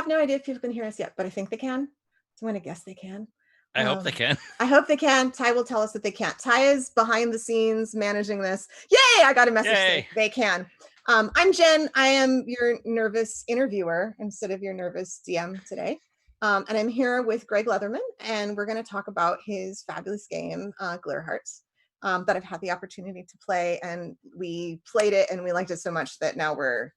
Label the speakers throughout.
Speaker 1: no idea if people can hear us yet, but I think they can. So I'm going to guess they can.
Speaker 2: I hope they can.
Speaker 1: I hope they can. Ty will tell us that they can't. Ty is behind the scenes managing this. Yay! I got a message saying they can. I'm Jen. I am your nervous interviewer instead of your nervous DM today. And I'm here with Greg Leatheman, and we're going to talk about his fabulous game, Glitter Hearts, that I've had the opportunity to play. And we played it, and we liked it so much that now we're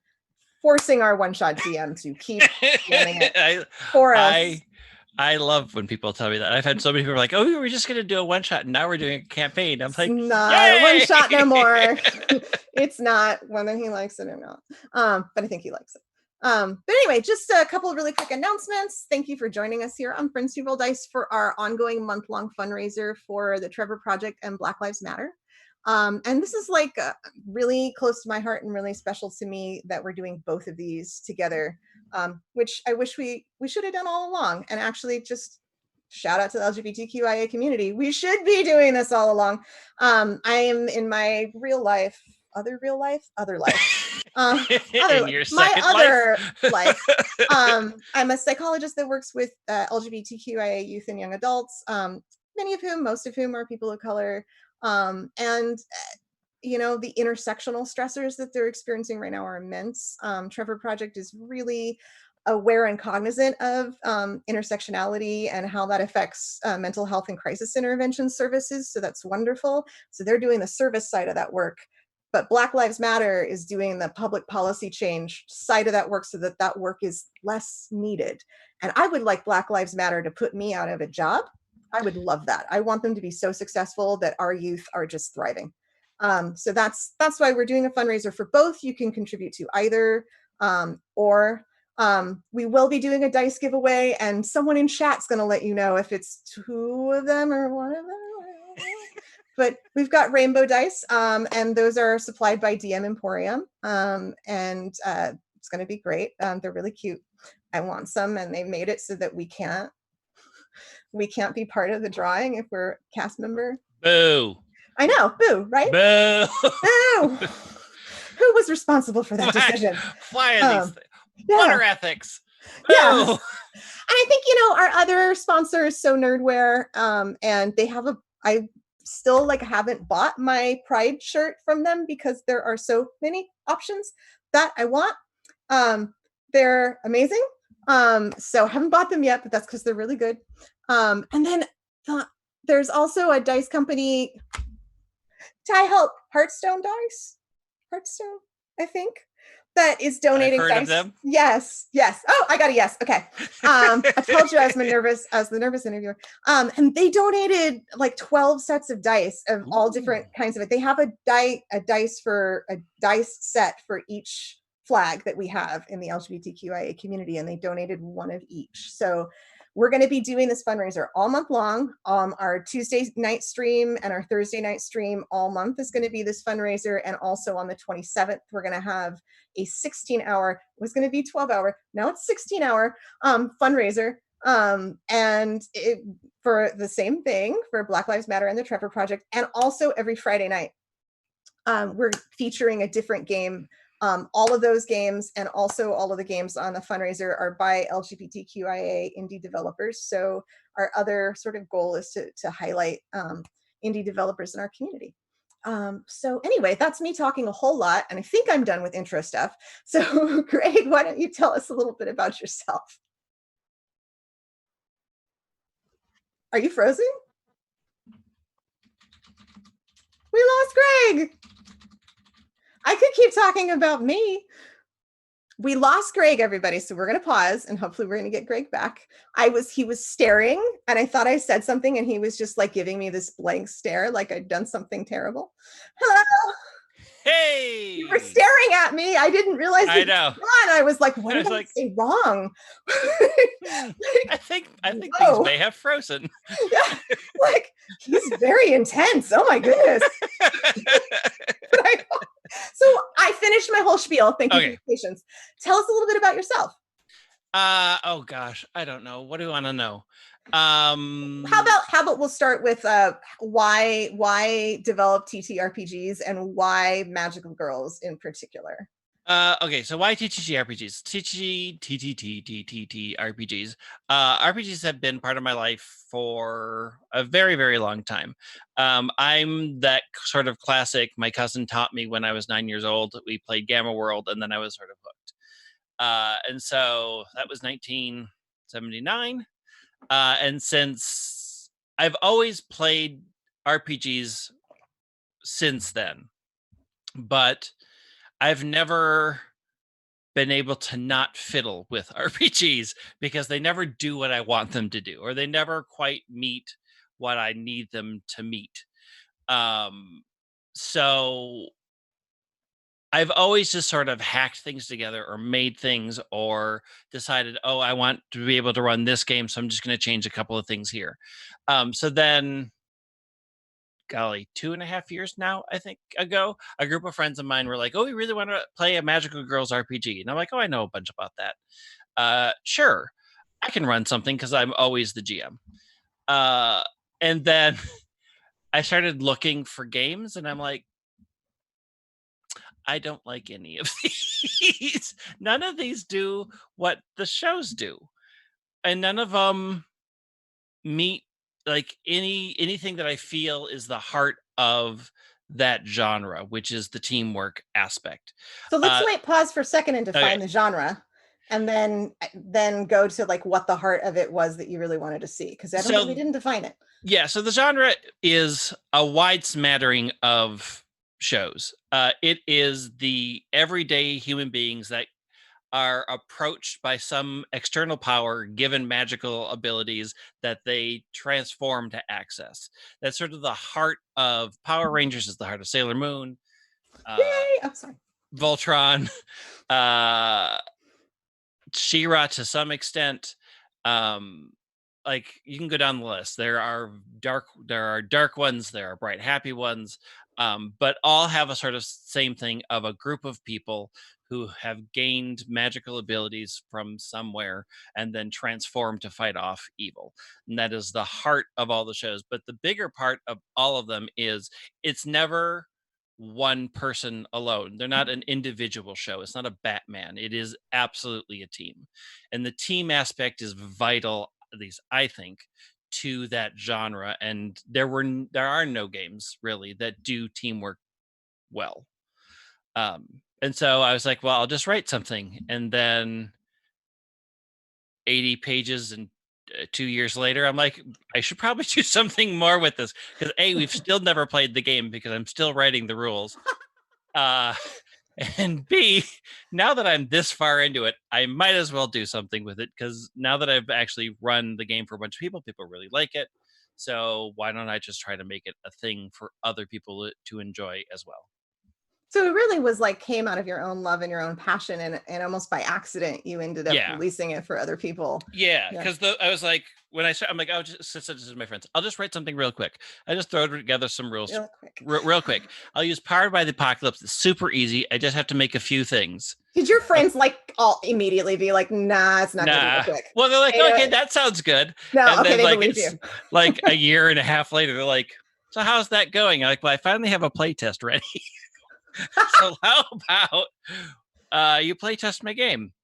Speaker 1: forcing our one-shot DM to keep doing it for us.
Speaker 2: I love when people tell me that. I've had so many people like, "Oh, we were just going to do a one shot, and now we're doing a campaign." I'm like,
Speaker 1: not a one shot no more. It's not whether he likes it or not. But I think he likes it. But anyway, just a couple of really quick announcements. Thank you for joining us here on Friends Who Roll Dice for our ongoing month-long fundraiser for the Trevor Project and Black Lives Matter. And this is like really close to my heart and really special to me that we're doing both of these together. Which I wish we should have done all along. And actually just shout out to the LGBTQIA community. We should be doing this all along. I am in my other life. I'm a psychologist that works with LGBTQIA youth and young adults, most of whom are people of color. And the intersectional stressors that they're experiencing right now are immense. Trevor Project is really aware and cognizant of intersectionality and how that affects mental health and crisis intervention services. So that's wonderful. So they're doing the service side of that work. But Black Lives Matter is doing the public policy change side of that work so that that work is less needed. And I would like Black Lives Matter to put me out of a job. I would love that. I want them to be so successful that our youth are just thriving. So that's why we're doing a fundraiser for both. You can contribute to either, or we will be doing a dice giveaway, and someone in chat's going to let you know if it's two of them or one of them. But we've got rainbow dice, and those are supplied by DM Emporium, and it's going to be great. They're really cute. I want some, and they made it so that we can't be part of the drawing if we're a cast member.
Speaker 2: Boo.
Speaker 1: I know, boo, right?
Speaker 2: Boo.
Speaker 1: Boo. Who was responsible for that decision?
Speaker 2: Why are these? What are ethics? Boo.
Speaker 1: Yeah. And I think our other sponsor is So Nerdware, and they have I still haven't bought my Pride shirt from them because there are so many options that I want. They're amazing. So I haven't bought them yet, but that's because they're really good. And then there's also a dice company. Ty, help. Hearthstone, I think, that is donating
Speaker 2: I've heard
Speaker 1: dice.
Speaker 2: Of them.
Speaker 1: Yes. Oh, I got a yes. Okay. I told you I was the nervous interviewer. And they donated 12 sets of dice of all different kinds of it. They have a dice set for each flag that we have in the LGBTQIA community, and they donated one of each. So we're going to be doing this fundraiser all month long. Our Tuesday night stream and our Thursday night stream all month is going to be this fundraiser. And also on the 27th, we're going to have a 16-hour, it was going to be 12-hour, now it's 16-hour fundraiser. And for the same thing for Black Lives Matter and the Trevor Project. And also every Friday night, we're featuring a different game. All of those games and also all of the games on the fundraiser are by LGBTQIA indie developers. So our other sort of goal is to highlight indie developers in our community. So anyway, that's me talking a whole lot, and I think I'm done with intro stuff. So Greg, why don't you tell us a little bit about yourself? Are you frozen? We lost Greg. I could keep talking about me. We lost Greg, everybody. So we're going to pause and hopefully we're going to get Greg back. He was staring and I thought I said something and he was just giving me this blank stare like I'd done something terrible. Hello.
Speaker 2: Hey.
Speaker 1: You were staring at me. I didn't realize.
Speaker 2: I know.
Speaker 1: I was like, what did I say wrong?
Speaker 2: I think things may have frozen.
Speaker 1: Yeah. He's very intense. Oh my goodness. So I finished my whole spiel. Thank you for your patience. Tell us a little bit about yourself.
Speaker 2: Oh gosh, I don't know. What do you want to know?
Speaker 1: How about we'll start with why develop TTRPGs and why Magical Girls in particular?
Speaker 2: Okay, so why TTG RPGs? TTG, TTT, RPGs. RPGs have been part of my life for a very, very long time. I'm that sort of classic. My cousin taught me when I was 9 years old. We played Gamma World, and then I was sort of hooked. And so that was 1979. And since I've always played RPGs since then, but I've never been able to not fiddle with RPGs because they never do what I want them to do, or they never quite meet what I need them to meet. Um, so I've always just sort of hacked things together or made things or decided, oh, I want to be able to run this game, so I'm just going to change a couple of things here. So then, golly, 2.5 years now, I think ago, a group of friends of mine were like, oh, we really want to play a Magical Girls RPG. And I'm like, oh, I know a bunch about that. Sure, I can run something because I'm always the GM. Uh, and then I started looking for games, and I'm like, I don't like any of these. None of these do what the shows do, and none of them meet like anything that I feel is the heart of that genre, which is the teamwork aspect.
Speaker 1: So let's
Speaker 2: Uh,
Speaker 1: wait, pause for a second and
Speaker 2: okay,
Speaker 1: define the genre, and then go to like what the heart of it was that you really wanted to see, because I don't think we
Speaker 2: so
Speaker 1: didn't define it.
Speaker 2: yeah, so the genre is a wide smattering of shows. It is the everyday human beings that are approached by some external power, given magical abilities that they transform to access. That's sort of the heart of Power Rangers, is the heart of Sailor Moon, uh,
Speaker 1: Yay! I'm sorry.
Speaker 2: Voltron, uh, She-Ra to some extent. Um, like you can go down the list. There are dark ones, there are bright, happy ones, but all have a sort of same thing of a group of people who have gained magical abilities from somewhere and then transform to fight off evil. And that is the heart of all the shows. But the bigger part of all of them is it's never one person alone. They're not an individual show. It's not a Batman. It is absolutely a team. And the team aspect is vital, at least I think, to that genre. And there are no games really that do teamwork well. And so I was like, well, I'll just write something. And then 80 pages and 2 years later, I'm like, I should probably do something more with this because A, we've still never played the game because I'm still writing the rules. Uh, and B, now that I'm this far into it, I might as well do something with it because now that I've actually run the game for a bunch of people really like it. So why don't I just try to make it a thing for other people to enjoy as well?
Speaker 1: So it really was like came out of your own love and your own passion, and almost by accident you ended up
Speaker 2: Yeah.
Speaker 1: releasing it for other people.
Speaker 2: Yeah,
Speaker 1: Yeah,
Speaker 2: because I was like, when I said, I'm like, oh, just said this to my friends. I'll just write something real quick. I just throw together some rules
Speaker 1: real quick.
Speaker 2: real quick. I'll use Powered by the Apocalypse. It's super easy. I just have to make a few things.
Speaker 1: Did your friends like all immediately be like, nah, it's not gonna be real
Speaker 2: Nah.
Speaker 1: quick?
Speaker 2: Well, they're like,
Speaker 1: They know
Speaker 2: okay,
Speaker 1: it.
Speaker 2: that sounds good.
Speaker 1: No,
Speaker 2: And
Speaker 1: okay,
Speaker 2: then
Speaker 1: they
Speaker 2: like
Speaker 1: believe you.
Speaker 2: it's like a year and a half later, they're like, so how's that going? I'm like, well, I finally have a play test ready. So how about you play test my game?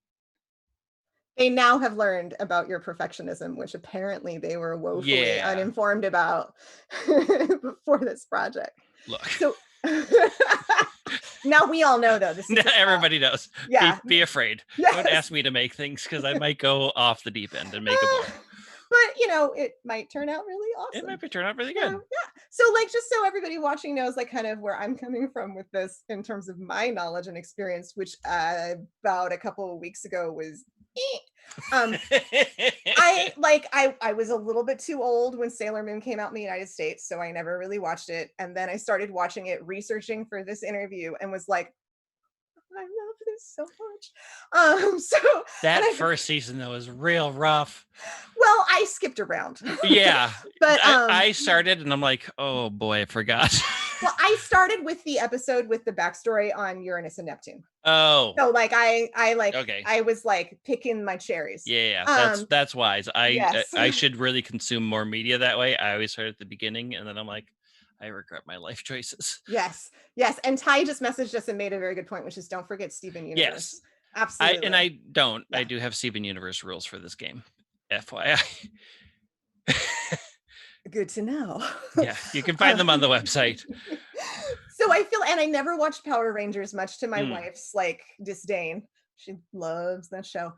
Speaker 1: They now have learned about your perfectionism, which apparently they were woefully
Speaker 2: Yeah.
Speaker 1: uninformed about before this project.
Speaker 2: Look.
Speaker 1: So now we all know, though. This is
Speaker 2: Everybody knows.
Speaker 1: yeah,
Speaker 2: Be afraid. Don't
Speaker 1: yes.
Speaker 2: ask me to make things because I might go off the deep end and make a book.
Speaker 1: But it might turn out really
Speaker 2: It
Speaker 1: awesome.
Speaker 2: might turn out really
Speaker 1: Yeah,
Speaker 2: good.
Speaker 1: yeah. So, like, just so everybody watching knows, like, kind of where I'm coming from with this in terms of my knowledge and experience, which about a couple of weeks ago was, eh. um, I was a little bit too old when Sailor Moon came out in the United States, so I never really watched it. And then I started watching it, researching for this interview, and was like, I love this so much. So, and
Speaker 2: That
Speaker 1: I,
Speaker 2: first season though is real rough.
Speaker 1: well, I skipped around,
Speaker 2: Yeah.
Speaker 1: but
Speaker 2: I started and I'm like, oh boy, I forgot.
Speaker 1: well, I started with the episode with the backstory on Uranus and Neptune.
Speaker 2: Oh,
Speaker 1: So like
Speaker 2: okay.
Speaker 1: I was like picking my cherries.
Speaker 2: Yeah, that's wise. I
Speaker 1: Yes.
Speaker 2: I should really consume more media that way. I always start at the beginning and then I'm like, I regret my life choices.
Speaker 1: Yes. Yes. And Ty just messaged us and made a very good point, which is don't forget Steven
Speaker 2: Yes.
Speaker 1: Universe. Absolutely.
Speaker 2: I
Speaker 1: Yeah.
Speaker 2: do have Steven Universe rules for this game. FYI.
Speaker 1: Good to know.
Speaker 2: Yeah, you can find them on the website.
Speaker 1: So I feel, and I never watched Power Rangers, much to my
Speaker 2: Mm.
Speaker 1: wife's like disdain. She loves that show.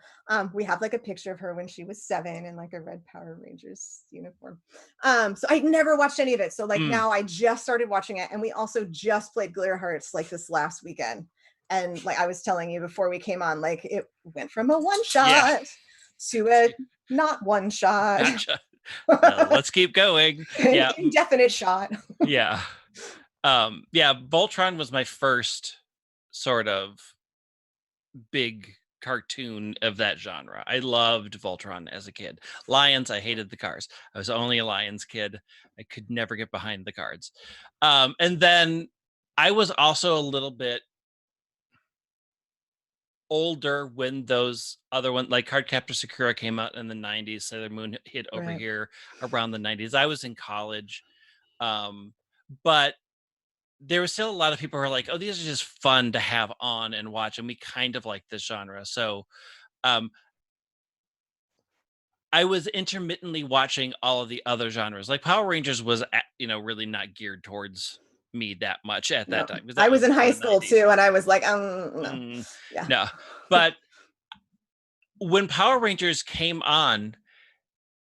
Speaker 1: We have like a picture of her when she was 7 in like a red Power Rangers uniform. So I never watched any of it. So like now I just started watching it, and we also just played Glitter Hearts like this last weekend. And like I was telling you before we came on, like it went from a one shot to a not one shot.
Speaker 2: Gotcha. Let's keep going.
Speaker 1: An indefinite shot.
Speaker 2: Yeah. Voltron was my first sort of big cartoon of that genre. I loved Voltron as a kid. Lions, I hated the cars. I was only a Lions kid. I could never get behind the cards. And then I was also a little bit older when those other ones like Cardcaptor Sakura came out in the 90s. Sailor Moon hit over here around the 90s. I was in college. But there was still a lot of people who are like, oh, these are just fun to have on and watch. And we kind of like this genre. So um, I was intermittently watching all of the other genres. Like Power Rangers was, really not geared towards me that much at
Speaker 1: No,
Speaker 2: that time. Because
Speaker 1: I
Speaker 2: that
Speaker 1: was
Speaker 2: was
Speaker 1: in
Speaker 2: in
Speaker 1: high
Speaker 2: the
Speaker 1: school
Speaker 2: 90s.
Speaker 1: too, and I was like, no. Yeah.
Speaker 2: No. But when Power Rangers came on,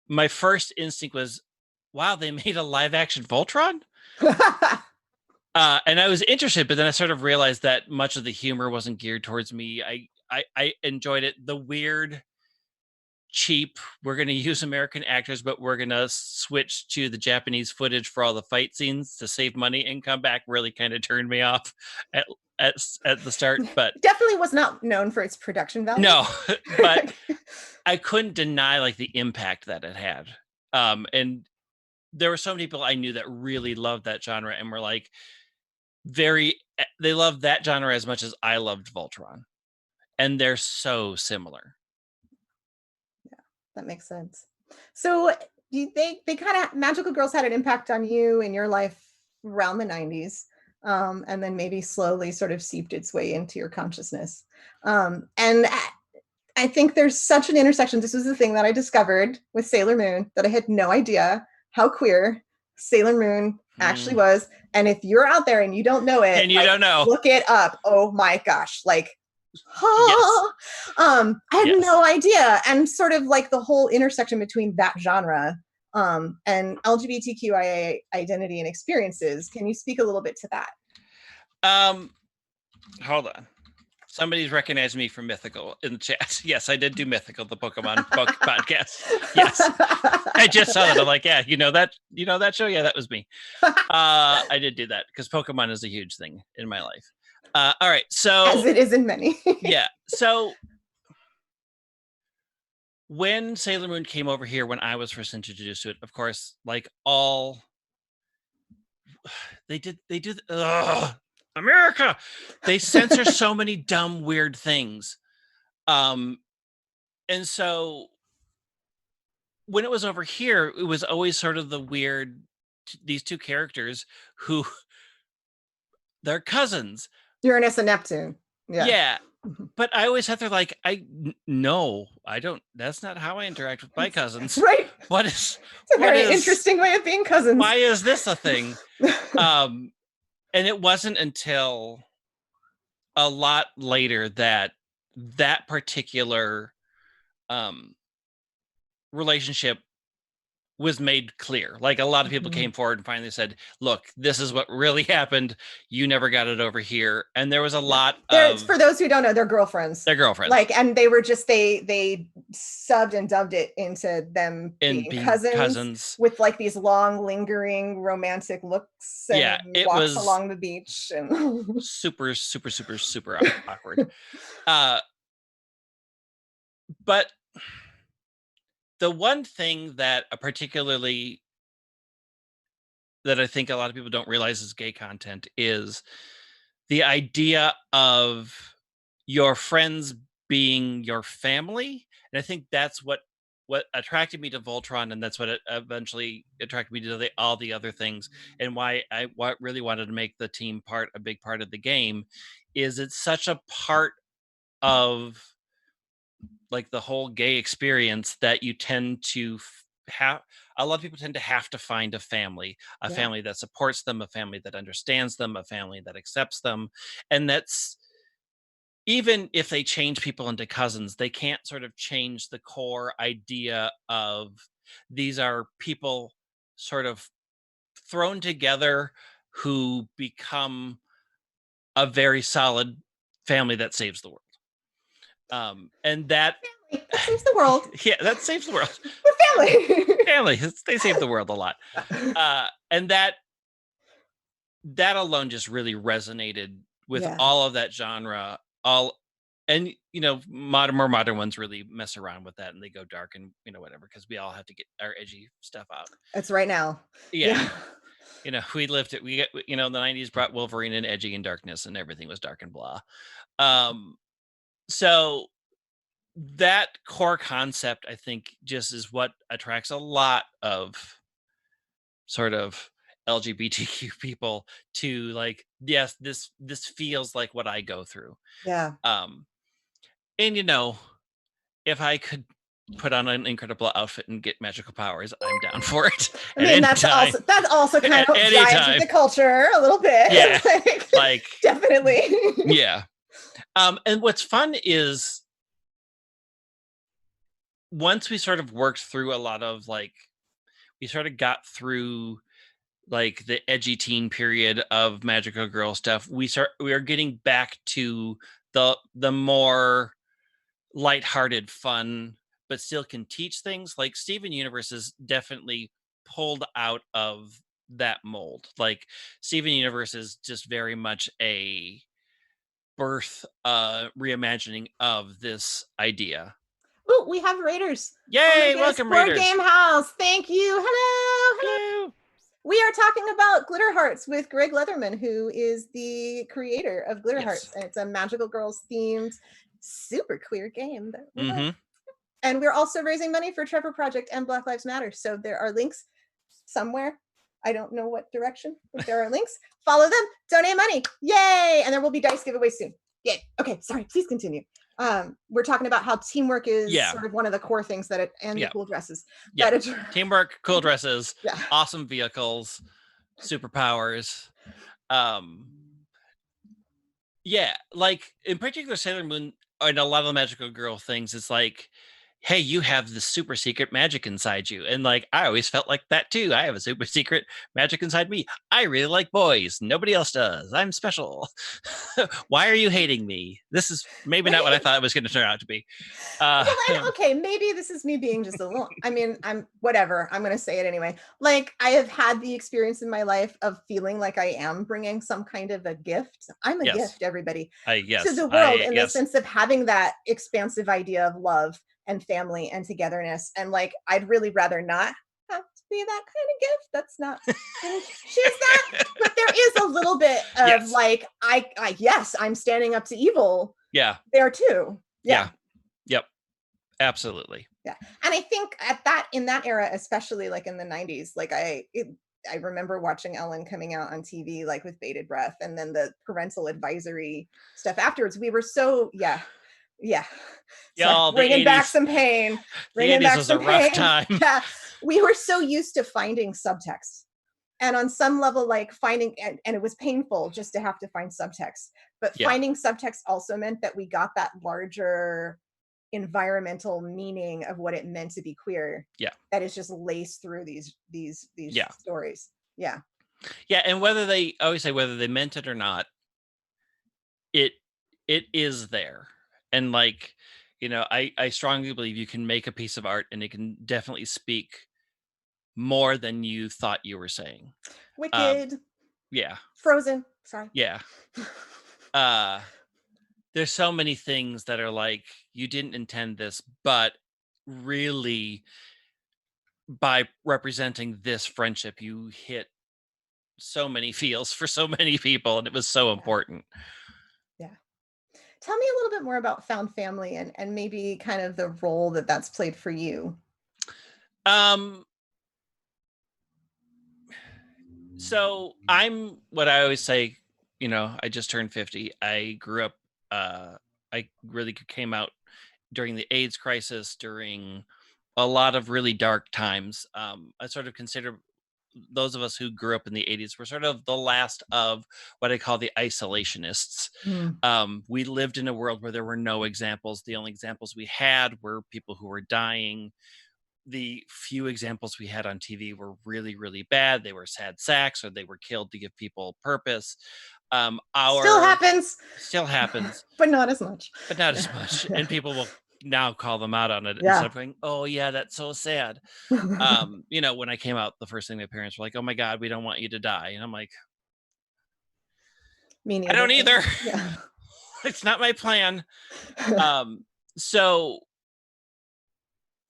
Speaker 2: my first instinct was, wow, they made a live action Voltron? And I was interested, but then I sort of realized that much of the humor wasn't geared towards me. I enjoyed it. The weird, cheap, we're going to use American actors, but we're going to switch to the Japanese footage for all the fight scenes to save money and come back really kind of turned me off at at the start. But
Speaker 1: definitely was not known for its production value.
Speaker 2: no, but I couldn't deny like the impact that it had. And there were so many people I knew that really loved that genre and were like, they love that genre as much as I loved Voltron, and they're so similar.
Speaker 1: Yeah, that makes sense. So do you think they kind of Magical Girls had an impact on you in your life around the 90s, and then maybe slowly sort of seeped its way into your consciousness? And I think there's such an intersection. This was the thing that I discovered with Sailor Moon, that I had no idea how queer Sailor Moon actually was. And if you're out there and you don't know it,
Speaker 2: And you don't know,
Speaker 1: look it up. Oh my gosh. Like,
Speaker 2: yes.
Speaker 1: I had no idea. And sort of like the whole intersection between that genre and LGBTQIA identity and experiences. Can you speak a little bit to that?
Speaker 2: Hold on. Somebody's recognized me from Mythical in the chat. Yes, I did do Mythical, the Pokemon podcast. Yes, I just saw that. I'm like, yeah, you know that show? Yeah, that was me. I did do that because Pokemon is a huge thing in my life. All right, so
Speaker 1: as it is in many.
Speaker 2: Yeah, so when Sailor Moon came over here, when I was first introduced to it, of course, like all they did, America, they censor so many dumb, weird things. And so when it was over here, it was always sort of the weird, these two characters who they're cousins.
Speaker 1: Uranus and Neptune.
Speaker 2: Yeah. But I always have to like, no, I don't, that's not how I interact with my cousins.
Speaker 1: Right.
Speaker 2: It's
Speaker 1: a very interesting way of being cousins.
Speaker 2: Why is this a thing? And it wasn't until a lot later that particular relationship was made clear. Like a lot of people came forward and finally said, look, this is what really happened. You never got it over here. And there was a lot of,
Speaker 1: for those who don't know, they're girlfriends.
Speaker 2: They're girlfriends.
Speaker 1: Like, and they were just, they subbed and dubbed it into them being cousins with like these long lingering romantic looks and walks was along the beach and
Speaker 2: super, super, super, super awkward. But the one thing that I think a lot of people don't realize is gay content is the idea of your friends being your family. And I think that's what what attracted me to Voltron, and that's what eventually attracted me to all the other things, and why really wanted to make the team part a big part of the game, is it's such a part of like the whole gay experience that you tend to have. A lot of people tend to have to find a
Speaker 1: Yeah.
Speaker 2: family that supports them, a family that understands them, a family that accepts them, and that's even if they change people into cousins, they can't sort of change the core idea of these are people sort of thrown together who become a very solid family that saves the world. And that,
Speaker 1: Family that saves the world.
Speaker 2: yeah, that saves the world.
Speaker 1: We're family.
Speaker 2: Family, they save the world a lot. And that alone just really resonated with
Speaker 1: Yeah.
Speaker 2: all of that genre. All and more modern ones really mess around with that and they go dark and whatever because we all have to get our edgy stuff out.
Speaker 1: It's right now.
Speaker 2: Yeah,
Speaker 1: Yeah.
Speaker 2: we lived it. We get the '90s brought Wolverine and edgy and darkness and everything was dark and blah. Um, so that core concept, I think, just is what attracts a lot of sort of LGBTQ people to like, yes, this feels like what I go through.
Speaker 1: Yeah.
Speaker 2: Um, and if I could put on an incredible outfit and get magical powers, I'm down for it
Speaker 1: I
Speaker 2: at
Speaker 1: mean,
Speaker 2: any
Speaker 1: that's
Speaker 2: time.
Speaker 1: also kind
Speaker 2: At
Speaker 1: of
Speaker 2: any
Speaker 1: jives with
Speaker 2: time.
Speaker 1: the culture a little bit.
Speaker 2: Yeah. Like
Speaker 1: Definitely.
Speaker 2: yeah. And what's fun is once we sort of worked through a lot of like we sort of got through like the edgy teen period of magical girl stuff, we are getting back to the more lighthearted fun, but still can teach things. Like Steven Universe is definitely pulled out of that mold. Like Steven Universe is just very much a birth reimagining of this idea.
Speaker 1: Oh, we have Raiders. Oh my
Speaker 2: Yay,
Speaker 1: goodness.
Speaker 2: welcome
Speaker 1: Board
Speaker 2: Raiders.
Speaker 1: Game House. Thank you. Hello. Hello.
Speaker 2: Hello.
Speaker 1: We are talking about Glitter Hearts with Greg Leatherman, who is the creator of Glitter
Speaker 2: Yes.
Speaker 1: Hearts. And it's a magical girls themed, super queer game that we love.
Speaker 2: Mm-hmm.
Speaker 1: And we're also raising money for Trevor Project and Black Lives Matter. So there are links somewhere. I don't know what direction, but there are links. Follow them, donate money. Yay! And there will be dice giveaways soon. Yay. Okay, sorry, please continue. We're talking about how teamwork is sort of one of the core things that the cool dresses.
Speaker 2: Yeah. Teamwork, cool dresses,
Speaker 1: Yeah.
Speaker 2: awesome vehicles, superpowers. Yeah, like in particular Sailor Moon and a lot of the magical girl things, it's like, hey, you have the super secret magic inside you. And like I always felt like that too. I have a super secret magic inside me. I really like boys. Nobody else does. I'm special. Why are you hating me? This is maybe not what I thought it was going to turn out to be.
Speaker 1: Okay, maybe this is me being just a little, I mean, I'm whatever. I'm going to say it anyway. Like I have had the experience in my life of feeling like I am bringing some kind of a gift. I'm a gift, everybody, to the world in the sense of having that expansive idea of love and family and togetherness. And like, I'd really rather not have to be that kind of gift. That's not choose that. But there is a little bit of like, yes, I'm standing up to evil.
Speaker 2: Yeah.
Speaker 1: There too. Yeah.
Speaker 2: Yep. Absolutely.
Speaker 1: Yeah. And I think in that era, especially like in the 90s, like I remember watching Ellen coming out on TV, like with bated breath, and then the parental advisory stuff afterwards. We were so, yeah.
Speaker 2: Yeah,
Speaker 1: bringing back some pain.
Speaker 2: Bringing back some pain. Rough time.
Speaker 1: Yeah. We were so used to finding subtext. And on some level, like finding, and it was painful just to have to find subtext. But finding subtext also meant that we got that larger environmental meaning of what it meant to be queer.
Speaker 2: Yeah.
Speaker 1: That is just laced through these stories. Yeah.
Speaker 2: Yeah. And whether they meant it or not, it is there. And like, I strongly believe you can make a piece of art and it can definitely speak more than you thought you were saying.
Speaker 1: Wicked.
Speaker 2: Yeah.
Speaker 1: Frozen. Sorry.
Speaker 2: Yeah. There's so many things that are like, you didn't intend this, but really by representing this friendship, you hit so many feels for so many people. And it was so important.
Speaker 1: Yeah. Tell me a little bit more about Found Family and maybe kind of the role that that's played for you.
Speaker 2: Um, so I'm what I always say, I just turned 50. I grew up, I really came out during the AIDS crisis, during a lot of really dark times. I sort of consider those of us who grew up in the 80s were sort of the last of what I call the isolationists.
Speaker 1: Mm.
Speaker 2: We lived in a world where there were no examples. The only examples we had were people who were dying. The few examples we had on TV were really, really bad. They were sad sacks or they were killed to give people purpose.
Speaker 1: Still
Speaker 2: Our
Speaker 1: happens,
Speaker 2: Still happens,
Speaker 1: but not as much.
Speaker 2: but not
Speaker 1: Yeah.
Speaker 2: as much.
Speaker 1: Yeah.
Speaker 2: And people will now call them out on it instead
Speaker 1: Yeah.
Speaker 2: of going, "Oh yeah, that's so sad." When I came out, the first thing my parents were like, "Oh my God, we don't want you to die." And I'm like,
Speaker 1: Me
Speaker 2: I don't
Speaker 1: neither.
Speaker 2: either.
Speaker 1: Yeah.
Speaker 2: It's not my plan. Um, so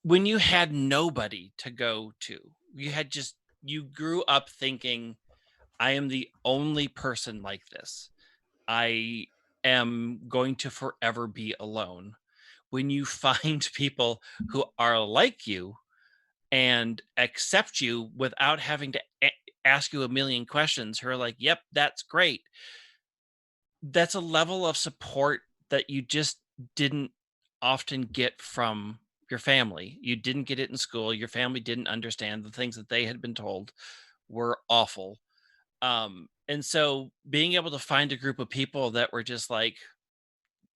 Speaker 2: when you had nobody to go to, you grew up thinking, I am the only person like this. I am going to forever be alone. When you find people who are like you and accept you without having to ask you a million questions, who are like, yep, that's great. That's a level of support that you just didn't often get from your family. You didn't get it in school. Your family didn't understand the things that they had been told were awful. And so being able to find a group of people that were just like,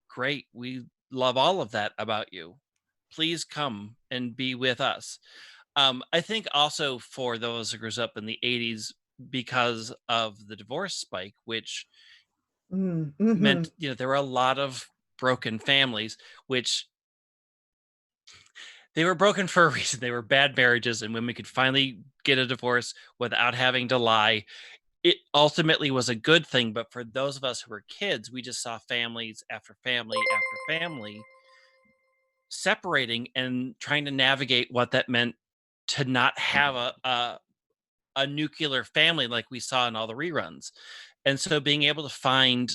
Speaker 2: great, we love all of that about you. Please come and be with us. I think also for those who grew up in the 80s, because of the divorce spike, which
Speaker 1: Mm, mhm.
Speaker 2: meant, there were a lot of broken families, which they were broken for a reason. They were bad marriages. And when we could finally get a divorce without having to lie, it ultimately was a good thing. But for those of us who were kids, we just saw families after family after family separating and trying to navigate what that meant to not have a nuclear family like we saw in all the reruns. And so being able to find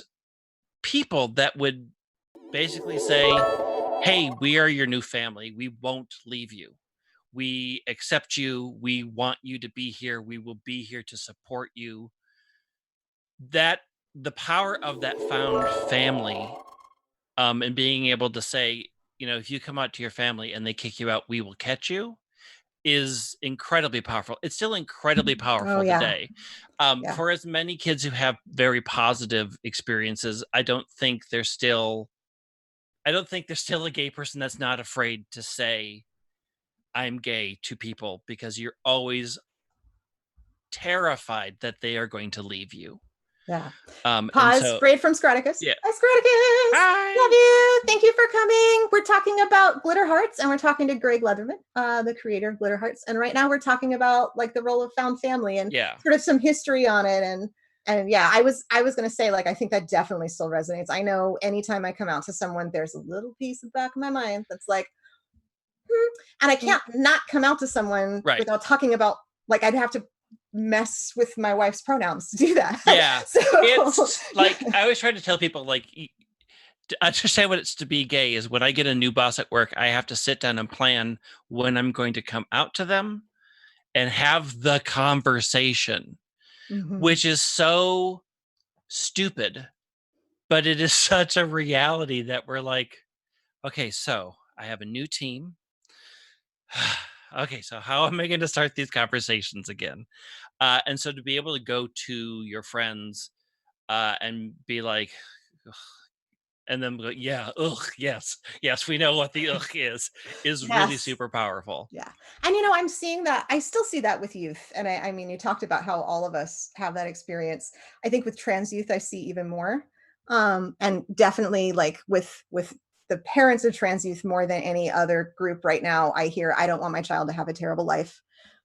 Speaker 2: people that would basically say, hey, we are your new family. We won't leave you. We accept you. We want you to be here. We will be here to support you. That the power of that found family, and being able to say, if you come out to your family and they kick you out, we will catch you, is incredibly powerful. It's still incredibly
Speaker 1: Oh
Speaker 2: powerful
Speaker 1: yeah.
Speaker 2: today.
Speaker 1: Yeah.
Speaker 2: For as many kids who have very positive experiences, I don't think there's still a gay person that's not afraid to say I'm gay to people, because you're always terrified that they are going to leave you.
Speaker 1: Yeah.
Speaker 2: And
Speaker 1: Pause.
Speaker 2: so
Speaker 1: Braid from Scraticus.
Speaker 2: yeah.
Speaker 1: Hi, Scraticus. Love
Speaker 2: Hi.
Speaker 1: you. Thank you for coming. We're talking about Glitter Hearts, and we're talking to Greg Leatherman, the creator of Glitter Hearts. And right now, we're talking about like the role of found family and
Speaker 2: Yeah.
Speaker 1: sort of some history on it. And yeah, I was gonna say, like, I think that definitely still resonates. I know anytime I come out to someone, there's a little piece of the back of my mind that's like, and I
Speaker 2: Mm,
Speaker 1: can't not come out to someone
Speaker 2: right.
Speaker 1: without talking about, like, I'd have to mess with my wife's pronouns to do that.
Speaker 2: Yeah.
Speaker 1: So
Speaker 2: It's like I always try to tell people, like, to understand what it's to be gay is when I get a new boss at work, I have to sit down and plan when I'm going to come out to them and have the conversation,
Speaker 1: Mhm.
Speaker 2: which is so stupid, but it is such a reality that we're like, okay, so I have a new team. Okay, so how am I going to start these conversations again? And so to be able to go to your friends, and be like, "Ugh," and then go, yeah, ugh, yes, yes, we know what the ugh is really
Speaker 1: Yes.
Speaker 2: super powerful.
Speaker 1: Yeah. And I'm seeing that. I still see that with youth. And I mean, you talked about how all of us have that experience. I think with trans youth, I see even more. And definitely like with the parents of trans youth more than any other group right now, I hear, I don't want my child to have a terrible life.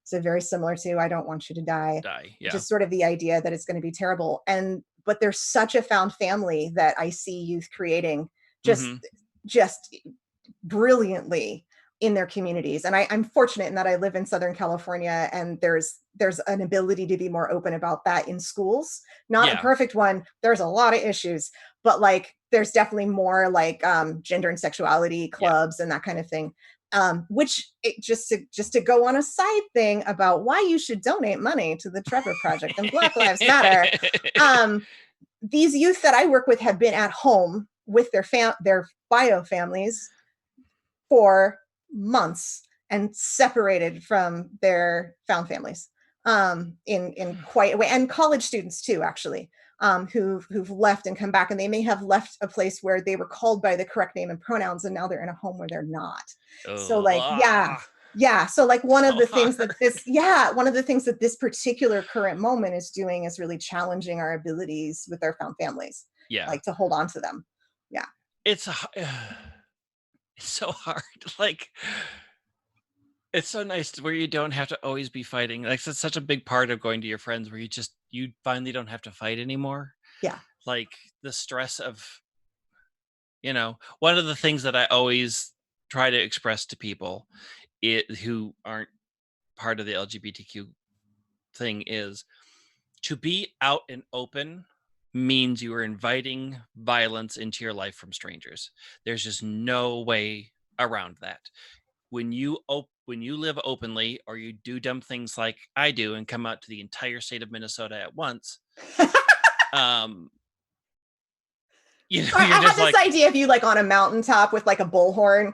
Speaker 1: So very similar to I don't want you to die.
Speaker 2: Die, yeah.
Speaker 1: Just sort of the idea that it's going to be terrible. And but there's such a found family that I see youth creating just
Speaker 2: Hmm.
Speaker 1: just brilliantly in their communities. And I'm fortunate in that I live in Southern California, and there's an ability to be more open about that in schools. Not a
Speaker 2: Yeah.
Speaker 1: perfect one. There's a lot of issues, but like there's definitely more like gender and sexuality
Speaker 2: Yeah.
Speaker 1: clubs and that kind of thing. Which just to go on a side thing about why you should donate money to the Trevor Project and Black Lives Matter. Um, these youth that I work with have been at home with their bio families for months and separated from their found families in quite a way, and college students too, actually, who've left and come back, and they may have left a place where they were called by the correct name and pronouns, and now they're in a home where they're not. So,
Speaker 2: Oh,
Speaker 1: like, yeah, yeah. So, like,
Speaker 2: so hard.
Speaker 1: one of the things that this particular current moment is doing is really challenging our abilities with our found families,
Speaker 2: Yeah.
Speaker 1: like to hold on to them. Yeah.
Speaker 2: It's it's so hard. Like, it's so nice where you don't have to always be fighting. Like, that's such a big part of going to your friends where you finally don't have to fight anymore.
Speaker 1: Yeah.
Speaker 2: Like, the stress of, one of the things that I always try to express to people who aren't part of the LGBTQ thing is to be out and open means you are inviting violence into your life from strangers. There's just no way around that. When you live openly or you do dumb things like I do and come out to the entire state of Minnesota at once, um,
Speaker 1: Sorry,
Speaker 2: you're
Speaker 1: I had
Speaker 2: just
Speaker 1: this
Speaker 2: like,
Speaker 1: idea of you like on a mountaintop with like a bullhorn.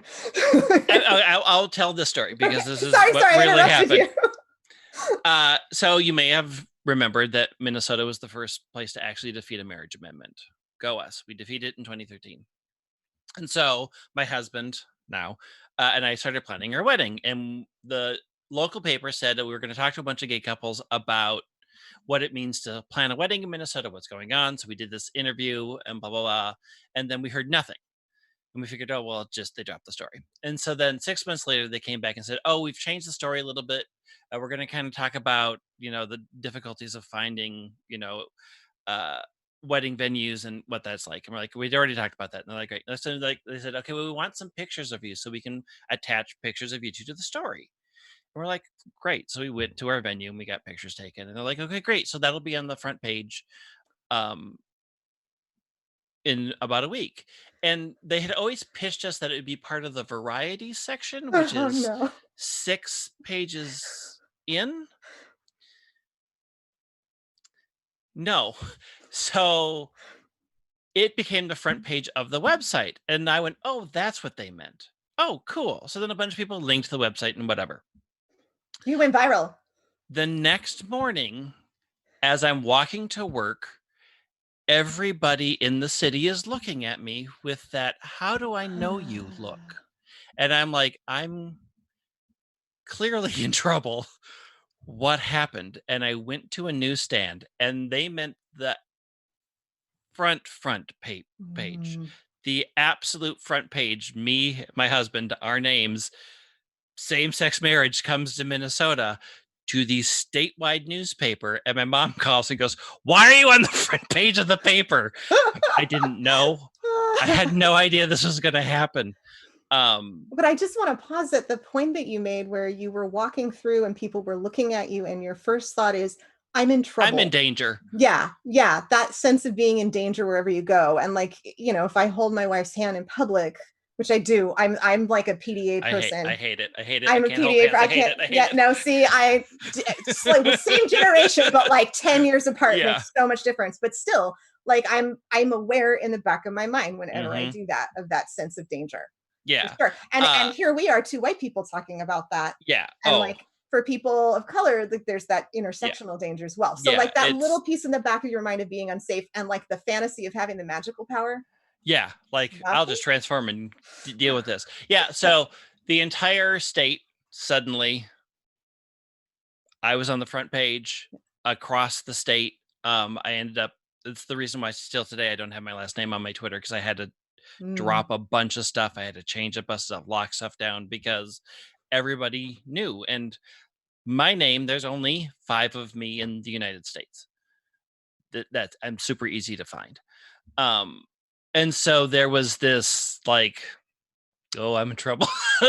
Speaker 2: I'll tell this story
Speaker 1: Okay.
Speaker 2: because this is
Speaker 1: Sorry,
Speaker 2: what
Speaker 1: sorry, I
Speaker 2: really
Speaker 1: interrupted
Speaker 2: happened.
Speaker 1: you.
Speaker 2: So you may have remembered that Minnesota was the first place to actually defeat a marriage amendment. Go us. We defeated it in 2013. And so my husband now and I started planning our wedding. And the local paper said that we were going to talk to a bunch of gay couples about what it means to plan a wedding in Minnesota, what's going on. So we did this interview and blah, blah, blah. And then we heard nothing. And we figured, oh, well, just they dropped the story. And so then 6 months later, they came back and said, oh, we've changed the story a little bit. We're going to kind of talk about, the difficulties of finding, uh, wedding venues and what that's like. And we're like, we'd already talked about that. And they're like, great. So like they said, okay, well, we want some pictures of you so we can attach pictures of you two to the story. And we're like, great. So we went to our venue and we got pictures taken. And they're like, okay, great. So that'll be on the front page. Um, in about a week. And they had always pitched us that it would be part of the variety section, which
Speaker 1: Oh
Speaker 2: is
Speaker 1: no.
Speaker 2: 6 pages in. No. So it became the front page of the website. And I went, oh, that's what they meant. Oh, cool. So then a bunch of people linked to the website and whatever.
Speaker 1: You went viral.
Speaker 2: The next morning, as I'm walking to work, everybody in the city is looking at me with that, how do I know you look? And I'm like, I'm clearly in trouble. What happened? And I went to a newsstand and they meant the page,
Speaker 1: Mm.
Speaker 2: the absolute front page, me, my husband, our names, same-sex marriage comes to Minnesota, to the statewide newspaper. And my mom calls and goes, why are you on the front page of the paper? I didn't know. I had no idea this was going to happen.
Speaker 1: But I just want to pause at the point that you made where you were walking through and people were looking at you, and your first thought is, I'm in
Speaker 2: I'm in
Speaker 1: trouble.
Speaker 2: danger.
Speaker 1: Yeah, yeah, that sense of being in danger wherever you go. And like, if I hold my wife's hand in public, which I do, I'm like a PDA
Speaker 2: I
Speaker 1: person.
Speaker 2: hate it. I hate it. I
Speaker 1: I'm a
Speaker 2: can't hold
Speaker 1: PDA.
Speaker 2: hands. I
Speaker 1: I
Speaker 2: hate
Speaker 1: can't.
Speaker 2: it. I hate
Speaker 1: Yeah,
Speaker 2: it.
Speaker 1: no. See, it's like the same generation, but like 10 years apart
Speaker 2: Yeah.
Speaker 1: makes so much difference. But still, like I'm aware in the back of my mind whenever I
Speaker 2: Mhm.
Speaker 1: do that, of that sense of danger. For
Speaker 2: Yeah.
Speaker 1: sure. And
Speaker 2: Uh,
Speaker 1: here we are, two white people talking about that.
Speaker 2: yeah.
Speaker 1: And
Speaker 2: Oh,
Speaker 1: like for people of color, like there's that
Speaker 2: yeah.
Speaker 1: intersectional danger as well. So
Speaker 2: Yeah.
Speaker 1: like that little
Speaker 2: It's
Speaker 1: piece in the back of your mind of being unsafe and like the fantasy of having the magical power.
Speaker 2: yeah. Like I'll
Speaker 1: Nothing.
Speaker 2: just transform and deal with this. Yeah. So the entire state suddenly, I was on the front page across the state. I ended up. It's the reason why still today I don't have my last name on my Twitter because I had to
Speaker 1: Mm.
Speaker 2: drop a bunch of stuff. I had to change a bunch of stuff, lock stuff down because everybody knew. And my name, there's only 5 of me in the United States. That I'm super easy to find. Um, and so there was this like, oh, I'm in trouble.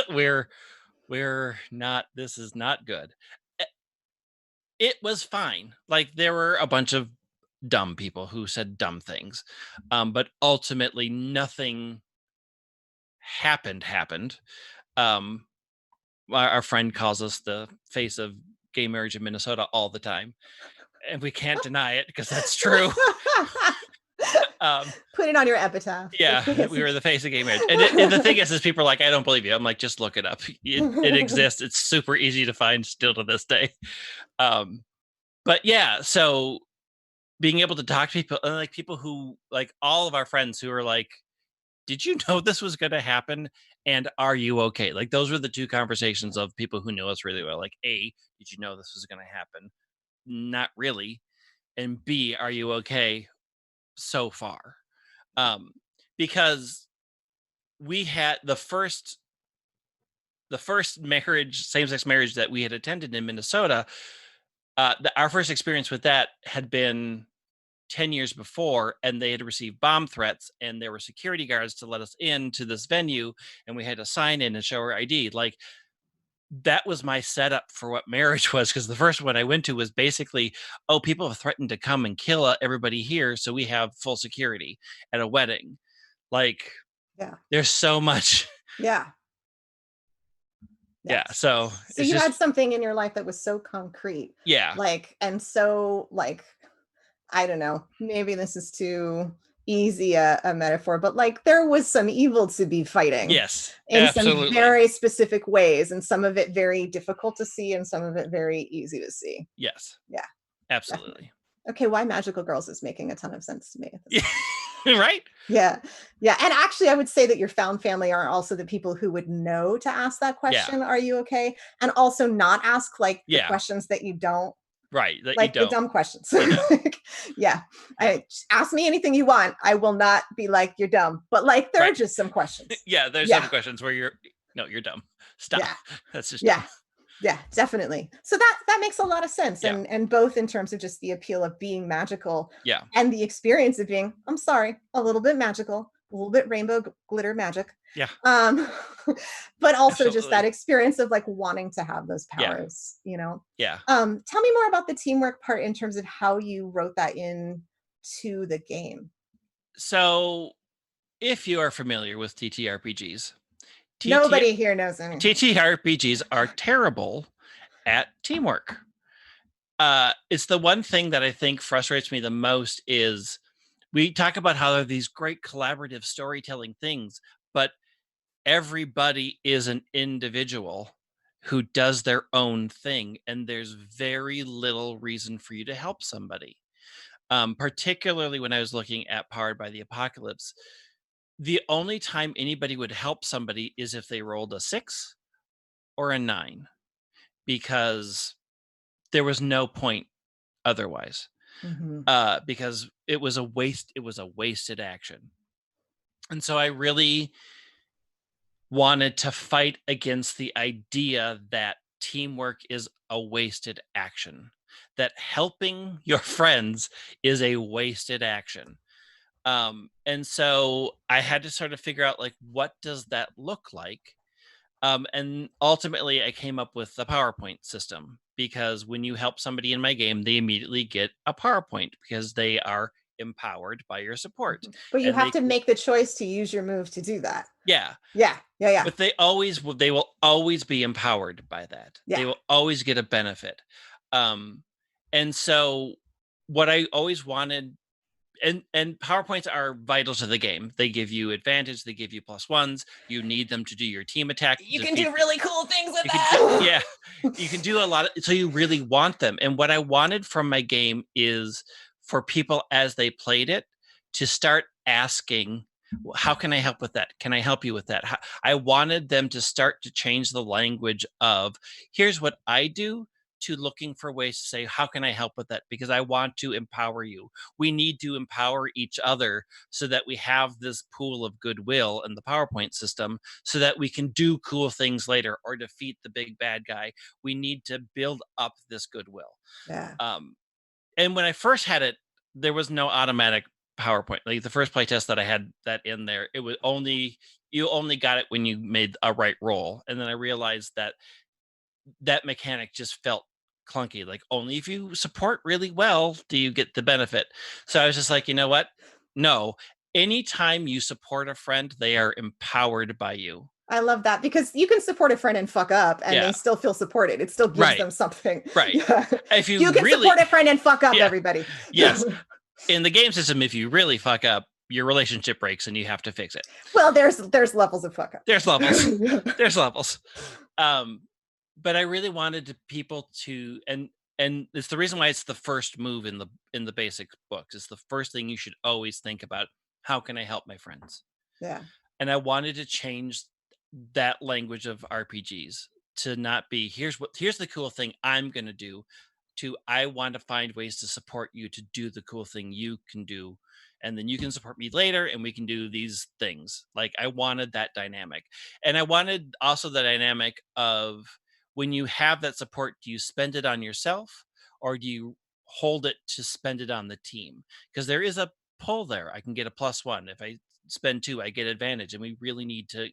Speaker 2: we're we're not. This is not good. Eh, It was fine. Like there were a bunch of dumb people who said dumb things. But ultimately nothing happened. Um, our friend calls us the face of gay marriage in Minnesota all the time, and we can't deny it because that's true. Um,
Speaker 1: Put it on your epitaph. The
Speaker 2: yeah,
Speaker 1: face
Speaker 2: we
Speaker 1: of
Speaker 2: were the face of gay marriage, and the thing is people are like, I don't believe you. I'm like, just look it up. It exists. It's super easy to find still to this day. Um, but yeah, so being able to talk to people, and like people who, like, all of our friends who are like, did you know this was going to happen? And are you okay? Like, those were the two conversations of people who know us really well. Like, A, did you know this was going to happen? Not really. And B, are you okay so far? Um, because we had the first marriage, same-sex marriage that we had attended in Minnesota. Our first experience with that had been 10 years before, and they had received bomb threats, and there were security guards to let us into this venue, and we had to sign in and show our ID. Like, that was my setup for what marriage was, because the first one I went to was basically, oh, people have threatened to come and kill everybody here, so we have full security at a wedding. Like,
Speaker 1: Yeah.
Speaker 2: there's so much.
Speaker 1: Yeah.
Speaker 2: Yeah,
Speaker 1: Yes.
Speaker 2: so
Speaker 1: So
Speaker 2: it's
Speaker 1: you had
Speaker 2: just,
Speaker 1: something in your life that was so concrete,
Speaker 2: yeah.
Speaker 1: like, and so, like, I don't know, maybe this is too easy a metaphor, but like there was some evil to be fighting
Speaker 2: Yes,
Speaker 1: in some
Speaker 2: absolutely.
Speaker 1: very specific ways, and some of it very difficult to see, and some of it very easy to see.
Speaker 2: Yes,
Speaker 1: Yeah, definitely.
Speaker 2: absolutely.
Speaker 1: Okay, why Magical Girls is making a ton of sense to me at this
Speaker 2: Yeah,
Speaker 1: point.
Speaker 2: right?
Speaker 1: Yeah. Yeah, and actually, I would say that your found family are also the people who would know to ask that
Speaker 2: Yeah,
Speaker 1: question, "Are you okay?" And also not ask, like, the
Speaker 2: yeah,
Speaker 1: questions that you don't
Speaker 2: right, that you
Speaker 1: like, the
Speaker 2: don't.
Speaker 1: dumb questions.
Speaker 2: You know,
Speaker 1: Like, yeah,
Speaker 2: yeah,
Speaker 1: just ask me anything you want. I will not be like, "You're dumb," but, like, there are
Speaker 2: right.
Speaker 1: just some questions.
Speaker 2: Yeah, there's
Speaker 1: Yeah,
Speaker 2: some questions where you're, no, you're dumb. Stop.
Speaker 1: yeah,
Speaker 2: That's just
Speaker 1: yeah.
Speaker 2: dumb.
Speaker 1: Yeah, definitely. So that makes a lot of sense,
Speaker 2: Yeah,
Speaker 1: and both in terms of just the appeal of being magical
Speaker 2: yeah,
Speaker 1: and the experience of being, I'm sorry, a little bit magical, a little bit rainbow glitter magic.
Speaker 2: yeah,
Speaker 1: Um, but also just that
Speaker 2: absolutely.
Speaker 1: experience of like wanting to have those
Speaker 2: Yeah,
Speaker 1: powers, you know.
Speaker 2: yeah.
Speaker 1: Tell me more about the teamwork part in terms of how you wrote that in to the game.
Speaker 2: So, if you are familiar with TTRPGs, TT
Speaker 1: Nobody here knows anything.
Speaker 2: TTRPGs are terrible at teamwork. It's the one thing that I think frustrates me the most is we talk about how there are these great collaborative storytelling things, but everybody is an individual who does their own thing, and there's very little reason for you to help somebody. Particularly when I was looking at Powered by the Apocalypse, the only time anybody would help somebody is if they rolled a 6 or a 9, because there was no point otherwise.
Speaker 1: Mhm.
Speaker 2: Because it was a wasted action. And so I really wanted to fight against the idea that teamwork is a wasted action, that helping your friends is a wasted action. And so I had to sort of figure out, like, what does that look like? And ultimately I came up with the PowerPoint system, because when you help somebody in my game, they immediately get a PowerPoint because they are empowered by your support.
Speaker 1: Mhm. But you
Speaker 2: And
Speaker 1: have to make the choice to use your move to do that.
Speaker 2: yeah,
Speaker 1: Yeah. Yeah, yeah.
Speaker 2: but they will always be empowered by that. They
Speaker 1: Yeah.
Speaker 2: will always get a benefit. Um, and so what I always wanted, and PowerPoints are vital to the game. They give you advantage, they give you plus ones. You need them to do your team attack to
Speaker 1: You can
Speaker 2: defeat.
Speaker 1: do really cool things with
Speaker 2: You can do,
Speaker 1: that.
Speaker 2: yeah, you can do a lot of, so you really want them. And what I wanted from my game is for people as they played it to start asking, how can I help with that? Can I help you with that? I wanted them to start to change the language of, here's what I do, to looking for ways to say, how can I help with that? Because I want to empower you. We need to empower each other so that we have this pool of goodwill in the PowerPoint system, so that we can do cool things later or defeat the big bad guy. We need to build up this goodwill.
Speaker 1: Yeah.
Speaker 2: Um, and when I first had it, there was no automatic PowerPoint. Like, the first playtest that I had that in there, it was only, you only got it when you made a right roll. And then I realized that that mechanic just felt clunky. Like, only if you support really well do you get the benefit. So I was just like, you know what? No. Anytime you support a friend, they are empowered by you.
Speaker 1: I love that because you can support a friend and fuck up and
Speaker 2: Yeah.
Speaker 1: they still feel supported. It still gives
Speaker 2: Right.
Speaker 1: them something.
Speaker 2: Right.
Speaker 1: Yeah.
Speaker 2: If you
Speaker 1: You can
Speaker 2: really,
Speaker 1: support a friend and fuck up,
Speaker 2: yeah,
Speaker 1: everybody.
Speaker 2: yes. In the game system, if you really fuck up, your relationship breaks and you have to fix it.
Speaker 1: Well, there's levels of fuck up.
Speaker 2: There's levels. There's levels. But I really wanted people to, and it's the reason why it's the first move in the basic books. It's the first thing you should always think about. How can I help my friends?
Speaker 1: Yeah.
Speaker 2: And I wanted to change that language of RPGs to not be here's the cool thing I'm going to do, to I want to find ways to support you to do the cool thing you can do, and then you can support me later and we can do these things. Like, I wanted that dynamic. And I wanted also the dynamic of, when you have that support, do you spend it on yourself or do you hold it to spend it on the team? Because there is a pull there. I can get a +1 if I spend 2, I get advantage, and we really need to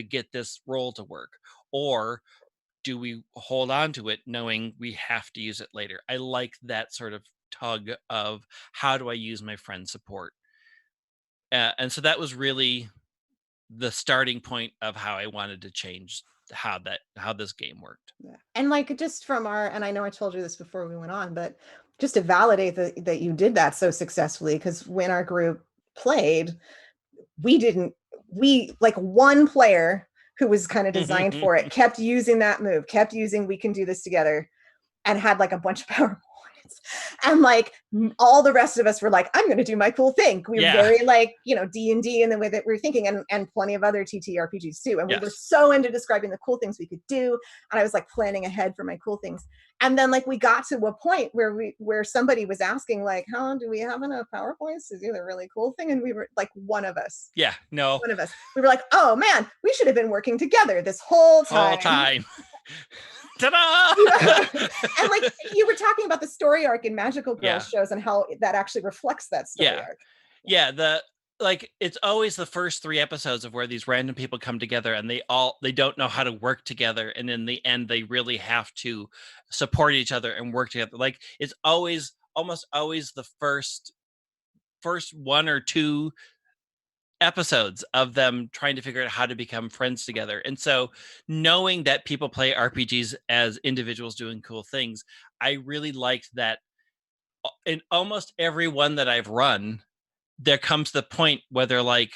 Speaker 2: get this role to work. Or do we hold on to it knowing we have to use it later? I like that sort of tug of, how do I use my friend support? And so that was really the starting point of how I wanted to change how this game worked.
Speaker 1: Yeah. And like just from our, and I know I told you this before we went on, but just to validate that you did that so successfully, because when our group played, we didn't, we like one player who was kind of designed for it kept using that move, kept using we can do this together, and had like a bunch of PowerPoints. And like all the rest of us were like, I'm going to do my cool thing. We were very like, D&D in the way that we were thinking, and plenty of other TTRPGs too. And we were so into describing the cool things we could do. And I was like planning ahead for my cool things. And then like we got to a point where somebody was asking like, how do we have enough PowerPoints to do the really cool thing? And we were like, one of us.
Speaker 2: Yeah, no.
Speaker 1: One of us. We were like, oh man, we should have been working together this whole time.
Speaker 2: Ta-da!
Speaker 1: And like you were talking about the story arc in Magical Girls shows and how that actually reflects that story arc.
Speaker 2: Yeah, it's always the first 3 episodes of where these random people come together and they don't know how to work together, and in the end they really have to support each other and work together. Like, it's almost always the first 1 or 2 episodes of them trying to figure out how to become friends together. And so, knowing that people play RPGs as individuals doing cool things, I really liked that. In almost every one that I've run, there comes the point where they're like,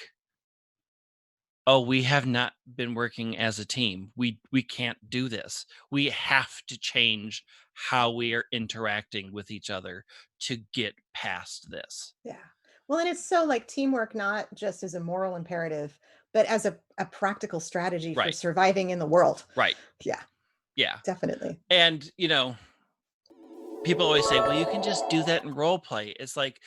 Speaker 2: oh, we have not been working as a team. We can't do this. We have to change how we are interacting with each other to get past this.
Speaker 1: Yeah. Well, and it's so like teamwork, not just as a moral imperative, but as a practical strategy for surviving in the world.
Speaker 2: Right.
Speaker 1: Yeah.
Speaker 2: Yeah.
Speaker 1: Definitely.
Speaker 2: And, people always say, well, you can just do that in role play. It's like,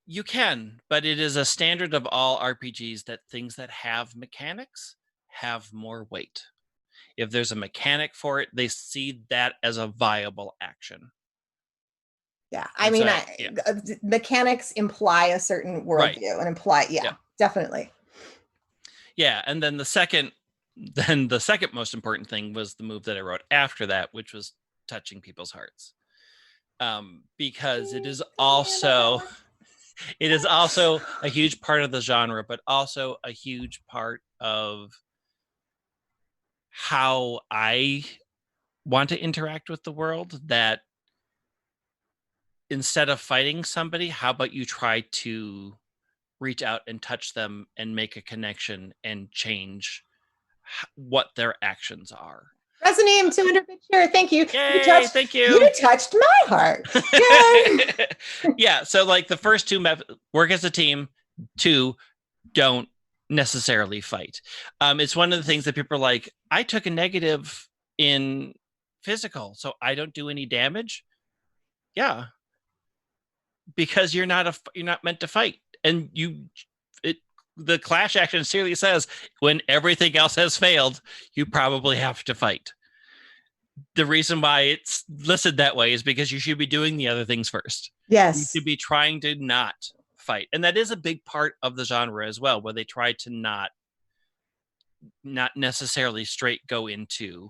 Speaker 2: you can, but it is a standard of all RPGs that things that have mechanics have more weight. If there's a mechanic for it, they see that as a viable action.
Speaker 1: Yeah. I mean, mechanics imply a certain worldview and imply, definitely.
Speaker 2: Yeah. And then the second most important thing was the move that I wrote after that, which was touching people's hearts. Because it is also a huge part of the genre, but also a huge part of how I want to interact with the world. That instead of fighting somebody, how about you try to reach out and touch them and make a connection and change what their actions are.
Speaker 1: Resoneem 200-bit share. Thank you.
Speaker 2: Yay, thank you.
Speaker 1: You touched my heart. Yay.
Speaker 2: Yeah. So like the first 2 work as a team. 2, don't necessarily fight. It's one of the things that people are like, I took a negative in physical, so I don't do any damage. Yeah. Because you're not meant to fight. And the clash action seriously says, when everything else has failed, you probably have to fight. The reason why it's listed that way is because you should be doing the other things first.
Speaker 1: Yes.
Speaker 2: You should be trying to not fight. And that is a big part of the genre as well, where they try to not necessarily straight go into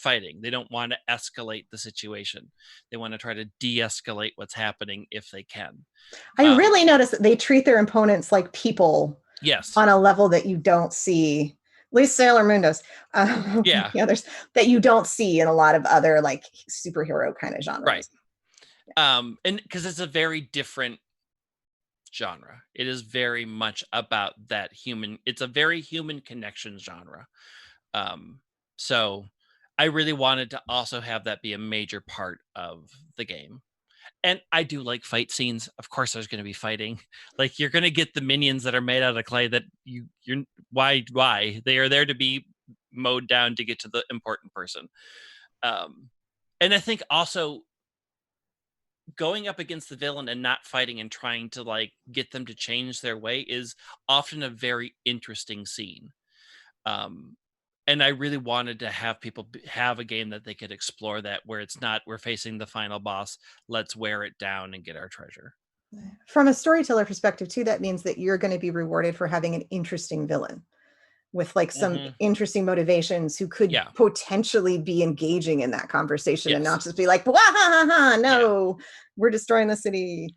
Speaker 2: fighting. They don't want to escalate the situation. They want to try to de-escalate what's happening if they can.
Speaker 1: I
Speaker 2: Um,
Speaker 1: really notice that they treat their opponents like people
Speaker 2: yes.
Speaker 1: on a level that you don't see. At least Sailor Moon does.
Speaker 2: Yeah.
Speaker 1: The others that you don't see in a lot of other like superhero kind of
Speaker 2: Right.
Speaker 1: genres.
Speaker 2: And because it's a very different genre. It is very much about that human. It's a very human connection genre. Um, so I really wanted to also have that be a major part of the game. And I do like fight scenes. Of course, there's going to be fighting. Like you're going to get the minions that are made out of clay that you're why they are there to be mowed down to get to the important person. Um, and I think also going up against the villain and not fighting and trying to like get them to change their way is often a very interesting scene. Um, and I really wanted to have people have a game that they could explore that where it's not we're facing the final boss, let's wear it down and get our treasure.
Speaker 1: From a storyteller perspective, too, that means that you're going to be rewarded for having an interesting villain with like some
Speaker 2: Hmm.
Speaker 1: interesting motivations who could
Speaker 2: Yeah.
Speaker 1: potentially be engaging in that conversation and
Speaker 2: Yes.
Speaker 1: not just be like, "Wah, ha, ha, ha,
Speaker 2: Yeah.
Speaker 1: no, we're destroying the city."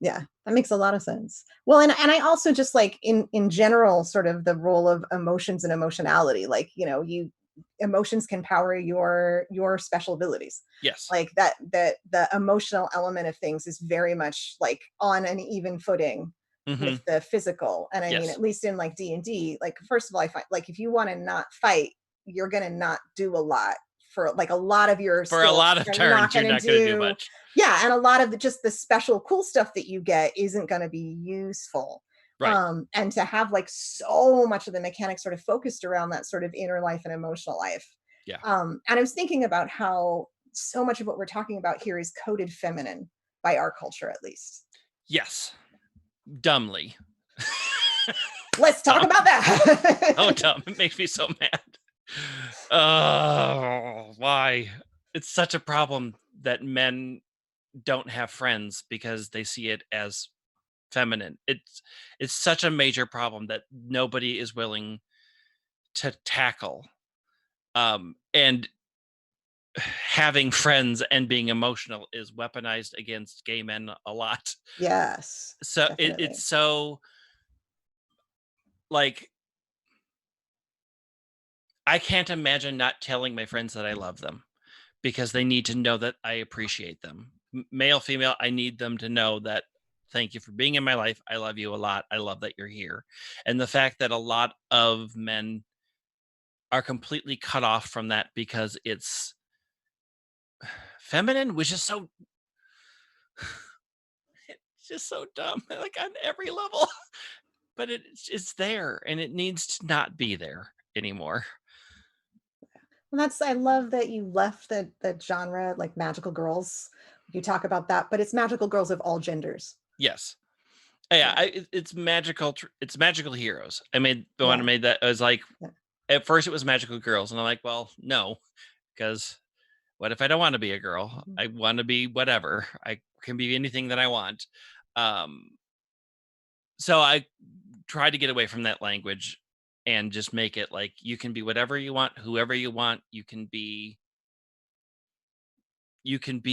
Speaker 1: Yeah, that makes a lot of sense. Well, and I also just like in general, sort of the role of emotions and emotionality. Like, you emotions can power your special abilities.
Speaker 2: Yes.
Speaker 1: Like that the emotional element of things is very much like on an even footing
Speaker 2: Hmm.
Speaker 1: with the physical. And I mean,
Speaker 2: Yes.
Speaker 1: at least in like D&D, like first of all, I find like if you want to not fight, you're gonna not do a lot for like a lot of your
Speaker 2: For a
Speaker 1: skills
Speaker 2: lot of
Speaker 1: are not
Speaker 2: turns, you're
Speaker 1: gonna
Speaker 2: not going to do
Speaker 1: do.
Speaker 2: much.
Speaker 1: Yeah, and a lot of just the special cool stuff that you get isn't going to be useful.
Speaker 2: Right.
Speaker 1: And to have like so much of the mechanics sort of focused around that sort of inner life and emotional life.
Speaker 2: Yeah.
Speaker 1: And I was thinking about how so much of what we're talking about here is coded feminine by our culture, at least.
Speaker 2: Yes. Dumbly.
Speaker 1: Let's talk
Speaker 2: Dumb.
Speaker 1: about
Speaker 2: Oh,
Speaker 1: that.
Speaker 2: dumb. It makes me so mad. Oh, why? It's such a problem that men don't have friends because they see it as feminine. It's such a major problem that nobody is willing to tackle. And having friends and being emotional is weaponized against gay men a lot.
Speaker 1: Yes,
Speaker 2: So it's
Speaker 1: definitely.
Speaker 2: so like I can't imagine not telling my friends that I love them because they need to know that I appreciate them. Male, female, I need them to know that thank you for being in my life. I love you a lot. I love that you're here. And the fact that a lot of men are completely cut off from that because it's feminine, which is so it's just so dumb, like on every level. But it's there and it needs to not be there anymore.
Speaker 1: And that's I love that you left the genre like magical girls. You talk about that, but it's magical girls of all genders.
Speaker 2: Yes. Yeah,
Speaker 1: Yeah.
Speaker 2: it's magical. It's magical heroes. I made the one I
Speaker 1: Yeah.
Speaker 2: made that I was like,
Speaker 1: Yeah.
Speaker 2: at first it was magical girls, and I'm like, well, no, because what if I don't want to be a girl?
Speaker 1: Mhm.
Speaker 2: I want to be whatever. I can be anything that I want. Um, so I try to get away from that language and just make it like you can be whatever you want, whoever you want. You can be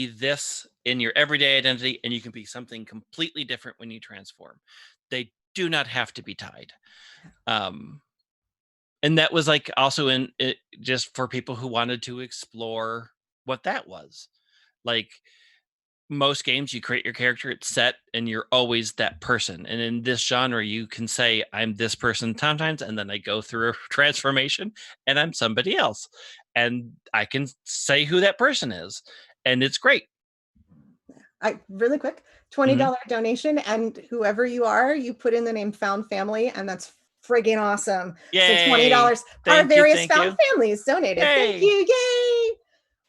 Speaker 2: this in your everyday identity, and you can be something completely different when you transform. They do not have to be tied. Um, and that was like also in it just for people who wanted to explore what that was. Like most games, you create your character, it's set, and you're always that person. And in this genre, you can say, I'm this person sometimes, and then I go through a transformation and I'm somebody else. And I can say who that person is. And it's great.
Speaker 1: I really quick,
Speaker 2: Hmm.
Speaker 1: $20 donation, and whoever you are, you put in the name Found Family, and that's friggin' awesome. So
Speaker 2: Yay.
Speaker 1: $20, our
Speaker 2: Thank you.
Speaker 1: various
Speaker 2: Thank
Speaker 1: found
Speaker 2: you.
Speaker 1: families donated. Thank
Speaker 2: Yay.
Speaker 1: you. Yay.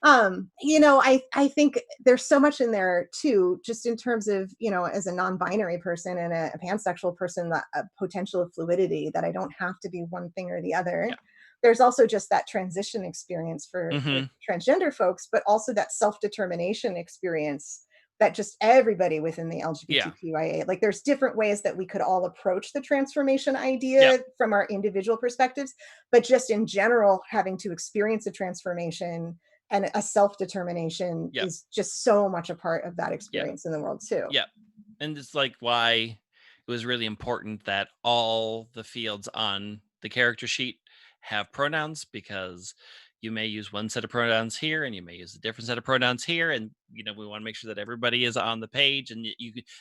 Speaker 1: I think there's so much in there too, just in terms of, as a non-binary person and a pansexual person, that a potential of fluidity that I don't have to be one thing or the other.
Speaker 2: Yeah.
Speaker 1: There's also just that transition experience for
Speaker 2: Hmm.
Speaker 1: transgender folks, but also that self-determination experience that just everybody within the
Speaker 2: Yeah.
Speaker 1: LGBTQIA, like there's different ways that we could all approach the transformation
Speaker 2: Yep.
Speaker 1: idea from our individual perspectives, but just in general, having to experience a transformation and a self-determination
Speaker 2: Yep.
Speaker 1: is just so much a part of that
Speaker 2: Yep.
Speaker 1: experience in the world too.
Speaker 2: Yep. And it's like why it was really important that all the fields on the character sheet have pronouns, because you may use one set of pronouns here and you may use a different set of pronouns here, and we want to make sure that everybody is on the page, and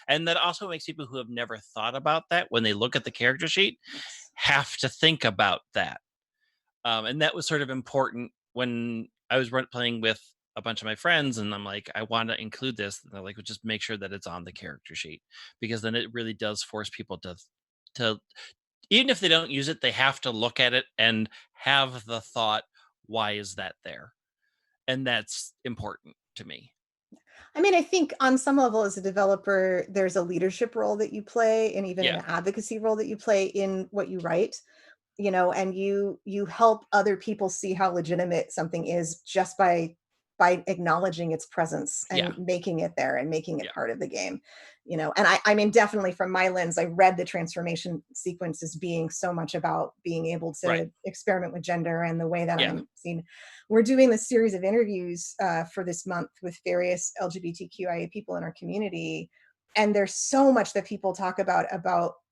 Speaker 2: and that also makes people who have never thought about that when they look at the character sheet
Speaker 1: Yes.
Speaker 2: have to think about that. And that was sort of important when I was playing with a bunch of my friends, and I'm like, I want to include this. And they're like, well, just make sure that it's on the character sheet, because then it really does force people to even if they don't use it, they have to look at it and have the thought, why is that there? And that's important to me.
Speaker 1: I mean, I think on some level as a developer, there's a leadership role that you play and even
Speaker 2: Yeah.
Speaker 1: an advocacy role that you play in what you write, and you help other people see how legitimate something is just by acknowledging its presence
Speaker 2: Yeah.
Speaker 1: and making it there and making it
Speaker 2: Yeah.
Speaker 1: part of the game. And I mean, definitely from my lens, I read the transformation sequence as being so much about being able
Speaker 2: Right.
Speaker 1: to experiment with gender and the way that
Speaker 2: Yeah.
Speaker 1: I'm seen. We're doing this series of interviews for this month with various LGBTQIA people in our community, and there's so much that people talk about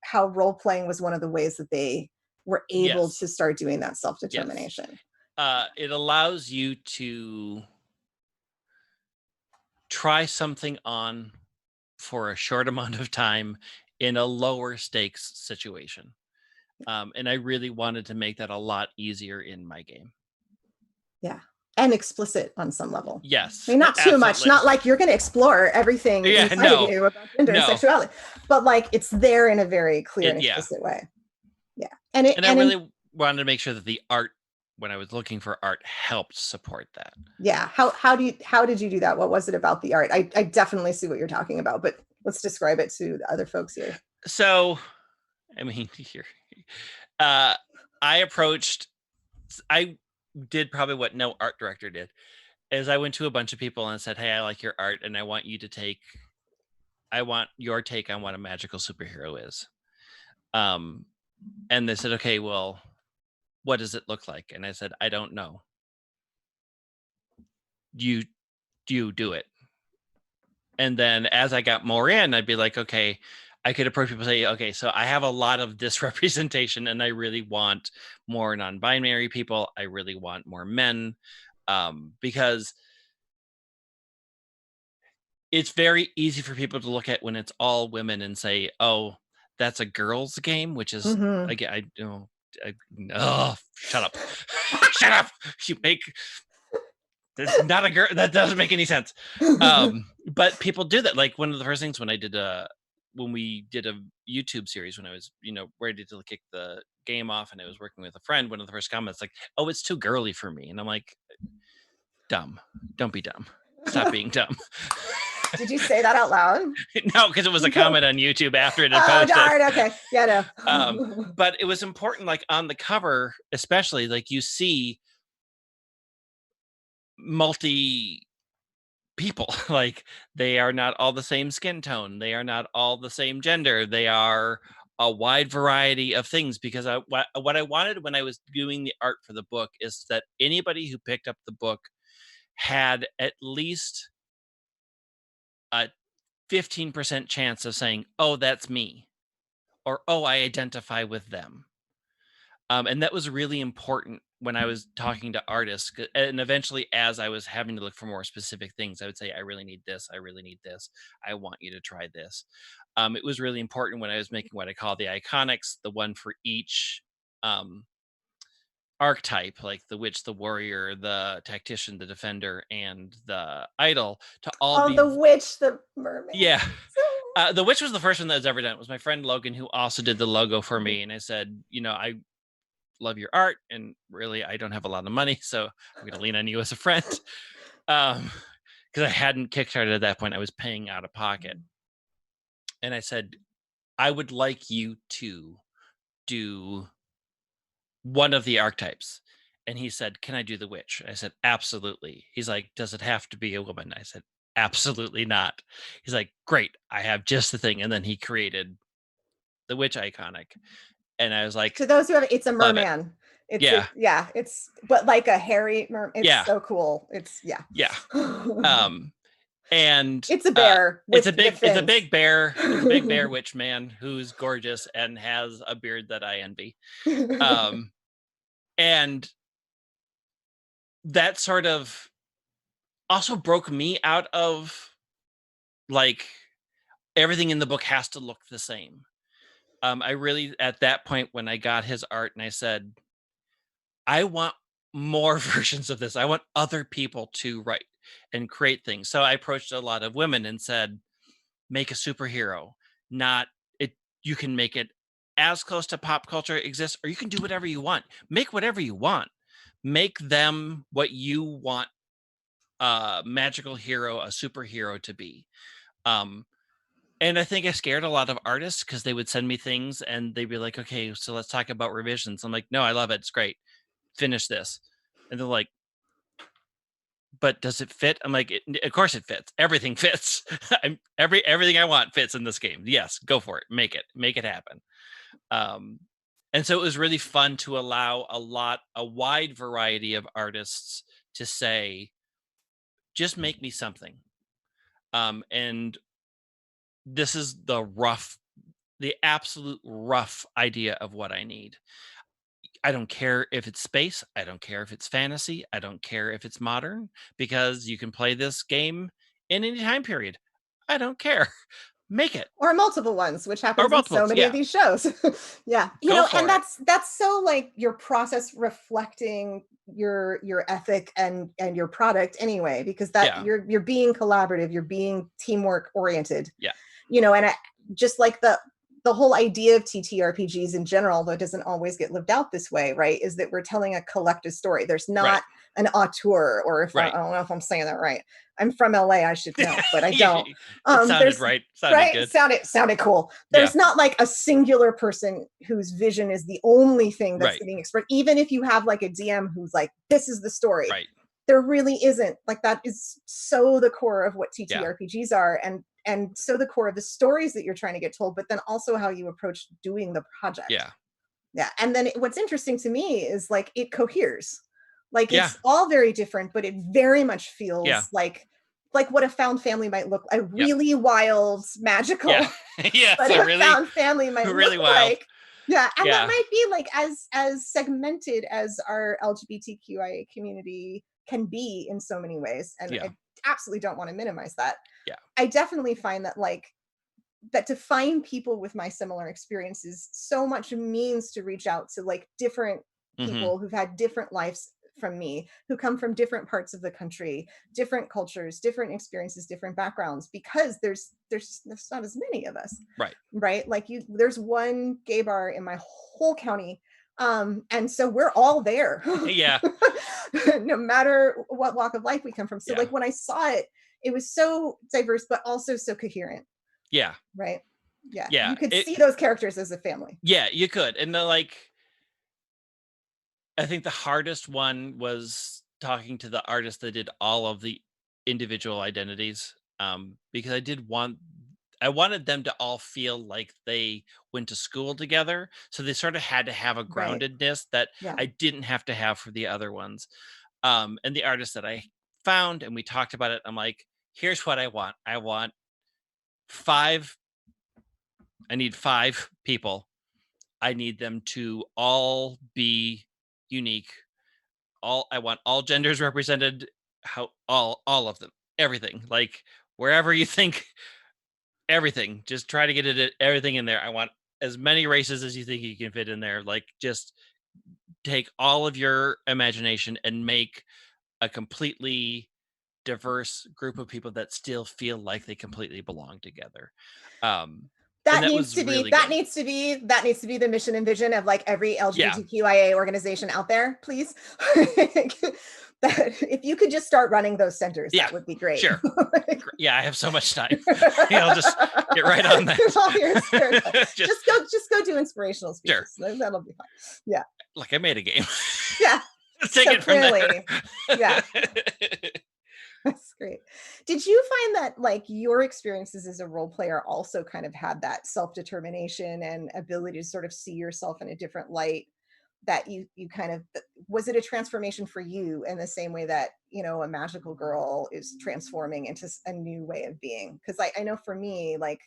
Speaker 1: how role playing was one of the ways that they were able
Speaker 2: Yes.
Speaker 1: to start doing that
Speaker 2: Yes.
Speaker 1: self-determination.
Speaker 2: It allows you to try something on for a short amount of time in a lower stakes situation. And I really wanted to make that a lot easier in my game.
Speaker 1: Yeah, and explicit on some level. I
Speaker 2: Yes,
Speaker 1: mean, not too much,
Speaker 2: absolutely.
Speaker 1: not like you're gonna explore everything
Speaker 2: Yeah,
Speaker 1: inside of
Speaker 2: no,
Speaker 1: you about gender and
Speaker 2: no.
Speaker 1: sexuality, but, like, it's there in a very clear and
Speaker 2: Yeah.
Speaker 1: explicit way. Yeah, and it
Speaker 2: And I
Speaker 1: and in
Speaker 2: really wanted to make sure that the art, when I was looking for art, helped support that.
Speaker 1: yeah, how did you do that? What was it about the art? I definitely see what you're talking about, but let's describe it to the other folks here.
Speaker 2: So, I mean, here, uh, I approached, I did probably what no art director did, is I went to a bunch of people and said, hey, I like your art, and I want your take on what a magical superhero is. Um, and they said, okay, well, what does it look like? And I said, I don't know. You you do it. And then as I got more in, I'd be like, okay, I could approach people and say, okay, so I have a lot of this representation and I really want more non-binary people. I really want more men. Because it's very easy for people to look at when it's all women and say, oh, that's a girl's game, which is,
Speaker 1: Mhm.
Speaker 2: again, I don't, oh, shut up. Shut up. You make, that's not a girl. That doesn't make any sense. But people do that. Like one of the first things when we did a YouTube series, when I was, ready to kick the game off and I was working with a friend, one of the first comments like, "Oh, it's too girly for me." And I'm like, "Dumb. Don't be dumb. Stop being dumb."
Speaker 1: Did you say that out loud?
Speaker 2: No, because it was a comment on YouTube after it had
Speaker 1: Oh,
Speaker 2: posted.
Speaker 1: darn, okay. Yeah,
Speaker 2: Um,
Speaker 1: no.
Speaker 2: but it was important, like on the cover, especially, like you see multi people. Like they are not all the same skin tone, they are not all the same gender, they are a wide variety of things, because what I wanted when I was doing the art for the book is that anybody who picked up the book had at least a 15% chance of saying, oh, that's me, or oh, I identify with them. And that was really important when I was talking to artists. And eventually, as I was having to look for more specific things, I would say, I really need this. I really need this. I want you to try this. It was really important when I was making what I call the iconics, the one for each um, archetype, like the witch, the warrior, the tactician, the defender, and the idol, to all
Speaker 1: Oh,
Speaker 2: be,
Speaker 1: the witch, the mermaid.
Speaker 2: yeah. The witch was the first one that was ever done. It was my friend Logan who also did the logo for me. And I said, I love your art, and really I don't have a lot of money, so I'm going to lean on you as a friend. Because I hadn't kickstarted at that point, I was paying out of pocket. And I said, I would like you to do one of the archetypes. And he said, can I do the witch? I said, absolutely. He's like, does it have to be a woman? I said, absolutely not. He's like, great, I have just the thing. And then he created the witch iconic. And I was like,
Speaker 1: To those who have, it's a
Speaker 2: love it.
Speaker 1: merman.
Speaker 2: Yeah.
Speaker 1: Yeah, it's, but like a hairy it's
Speaker 2: Yeah.
Speaker 1: so cool. It's, yeah.
Speaker 2: Yeah. Um, and
Speaker 1: It's a bear with
Speaker 2: it's a
Speaker 1: fins.
Speaker 2: big bear. It's a big bear witch man who's gorgeous and has a beard that I envy. And that sort of also broke me out of like everything in the book has to look the same. I really, at that point when I got his art and I said, I want more versions of this. I want other people to write and create things. So I approached a lot of women and said, make a superhero, not it. You can make it as close to pop culture exists, or you can do whatever you want. Make whatever you want. Make them what you want a magical hero, a superhero to be. Um, and I think I scared a lot of artists because they would send me things and they'd be like, okay, so let's talk about revisions. I'm like, no, I love it. It's great. Finish this. And they're like, but does it fit? I'm like, of course it fits. Everything fits. Everything I want fits in this game. Yes, go for it. Make it happen. And so it was really fun to allow a wide variety of artists to say, just make me something. And this is the absolute rough idea of what I need. I don't care if it's space. I don't care if it's fantasy. I don't care if it's modern, because you can play this game in any time period. I don't care. Make it.
Speaker 1: Or multiple ones, which
Speaker 2: Or
Speaker 1: happens in so
Speaker 2: multiples.
Speaker 1: many
Speaker 2: Yeah.
Speaker 1: of these shows. Yeah.
Speaker 2: Go
Speaker 1: And
Speaker 2: for it.
Speaker 1: that's so like your process reflecting your ethic and your product anyway, because that
Speaker 2: Yeah.
Speaker 1: you're being collaborative, you're being teamwork oriented.
Speaker 2: Yeah.
Speaker 1: And just like the whole idea of TTRPGs in general, though it doesn't always get lived out this way, right, is that we're telling a collective story. There's
Speaker 2: Right.
Speaker 1: not an auteur, or if
Speaker 2: Right.
Speaker 1: I don't know if I'm saying that right. I'm from LA, I should know, but I don't.
Speaker 2: It sounded
Speaker 1: There's
Speaker 2: right. Sounded good.
Speaker 1: Sounded cool.
Speaker 2: Yeah.
Speaker 1: There's not like a singular person whose vision is the only thing that's
Speaker 2: Right.
Speaker 1: getting expressed. Even if you have like a DM who's like, this is the story.
Speaker 2: Right.
Speaker 1: There really isn't. Like, that is so the core of what
Speaker 2: Yeah.
Speaker 1: TTRPGs are, and so the core of the stories that you're trying to get told, but then also how you approach doing the project.
Speaker 2: Yeah.
Speaker 1: Yeah. And then what's interesting to me is like it coheres. Like,
Speaker 2: Yeah.
Speaker 1: it's all very different, but it very much feels
Speaker 2: Yeah.
Speaker 1: like what a found family might look like. A really wild, magical,
Speaker 2: Yeah. Yeah.
Speaker 1: but
Speaker 2: So
Speaker 1: a
Speaker 2: really,
Speaker 1: found family might
Speaker 2: really
Speaker 1: look
Speaker 2: wild.
Speaker 1: like. Yeah. And
Speaker 2: Yeah.
Speaker 1: that might be like as segmented as our LGBTQIA community can be in so many ways. And
Speaker 2: Yeah.
Speaker 1: I absolutely don't want to minimize that.
Speaker 2: Yeah.
Speaker 1: I definitely find that that to find people with my similar experiences so much means to reach out to like different people who've had different lives from me, who come from different parts of the country, different cultures, different experiences, different backgrounds, because there's not as many of us. Right. Like there's one gay bar in my whole county. And so we're all there.
Speaker 2: Yeah.
Speaker 1: No matter what walk of life we come from. So
Speaker 2: Yeah.
Speaker 1: like when I saw it, it was so diverse, but also so coherent.
Speaker 2: Yeah.
Speaker 1: Right. Yeah.
Speaker 2: Yeah.
Speaker 1: You could see those characters as a family.
Speaker 2: Yeah, you could. And I think the hardest one was talking to the artist that did all of the individual identities. Because I wanted them to all feel like they went to school together. So they sort of had to have a
Speaker 1: Right.
Speaker 2: groundedness that
Speaker 1: Yeah.
Speaker 2: I didn't have to have for the other ones. And the artist that I found and we talked about it, I'm like, here's what I want. I need 5 people. I need them to all be unique. I want all genders represented, all of them. Everything. Like wherever you think, everything. Just try to get everything in there. I want as many races as you think you can fit in there. Like just take all of your imagination and make a completely diverse group of people that still feel like they completely belong together.
Speaker 1: That
Speaker 2: that
Speaker 1: needs
Speaker 2: was
Speaker 1: to be
Speaker 2: really
Speaker 1: that
Speaker 2: good.
Speaker 1: needs to be the mission and vision of like every LGBTQIA organization out there, please. That if you could just start running those centers, that would be great.
Speaker 2: Sure. Yeah, I have so much time. I'll just get right on that.
Speaker 1: just go do inspirational speeches.
Speaker 2: Sure.
Speaker 1: That'll be fine. Yeah.
Speaker 2: Like I made a game.
Speaker 1: Yeah.
Speaker 2: Take it from there.
Speaker 1: Yeah. Great. Did you find that, like, your experiences as a role player also kind of had that self-determination and ability to sort of see yourself in a different light that you kind of was it a transformation for you in the same way that, a magical girl is transforming into a new way of being? Because I know for me, like,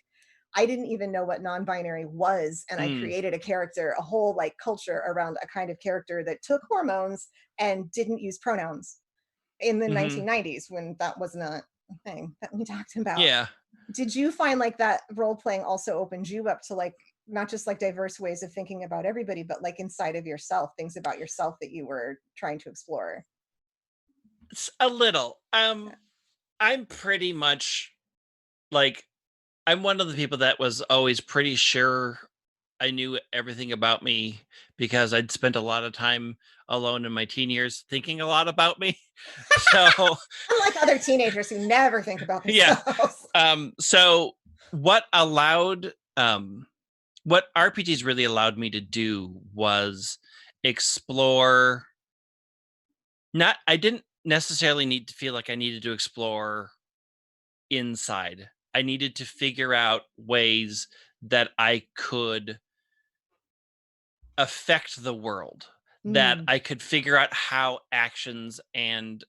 Speaker 1: I didn't even know what non-binary was, and I
Speaker 2: Mm,
Speaker 1: created a character, a whole like culture around a kind of character that took hormones and didn't use pronouns in the
Speaker 2: mhm.
Speaker 1: 1990s when that was not a thing that we talked about.
Speaker 2: Yeah.
Speaker 1: Did you find like that role playing also opened you up to like not just like diverse ways of thinking about everybody, but like inside of yourself, things about yourself that you were trying to explore?
Speaker 2: It's a little. I'm pretty much like I'm one of the people that was always pretty sure I knew everything about me because I'd spent a lot of time alone in my teen years thinking a lot about me. So,
Speaker 1: Unlike other teenagers who never think about
Speaker 2: yeah.
Speaker 1: themselves.
Speaker 2: So what allowed what RPGs really allowed me to do was explore not I didn't necessarily need to feel like I needed to explore inside. I needed to figure out ways that I could affect the world, that
Speaker 1: Mm,
Speaker 2: I could figure out how actions and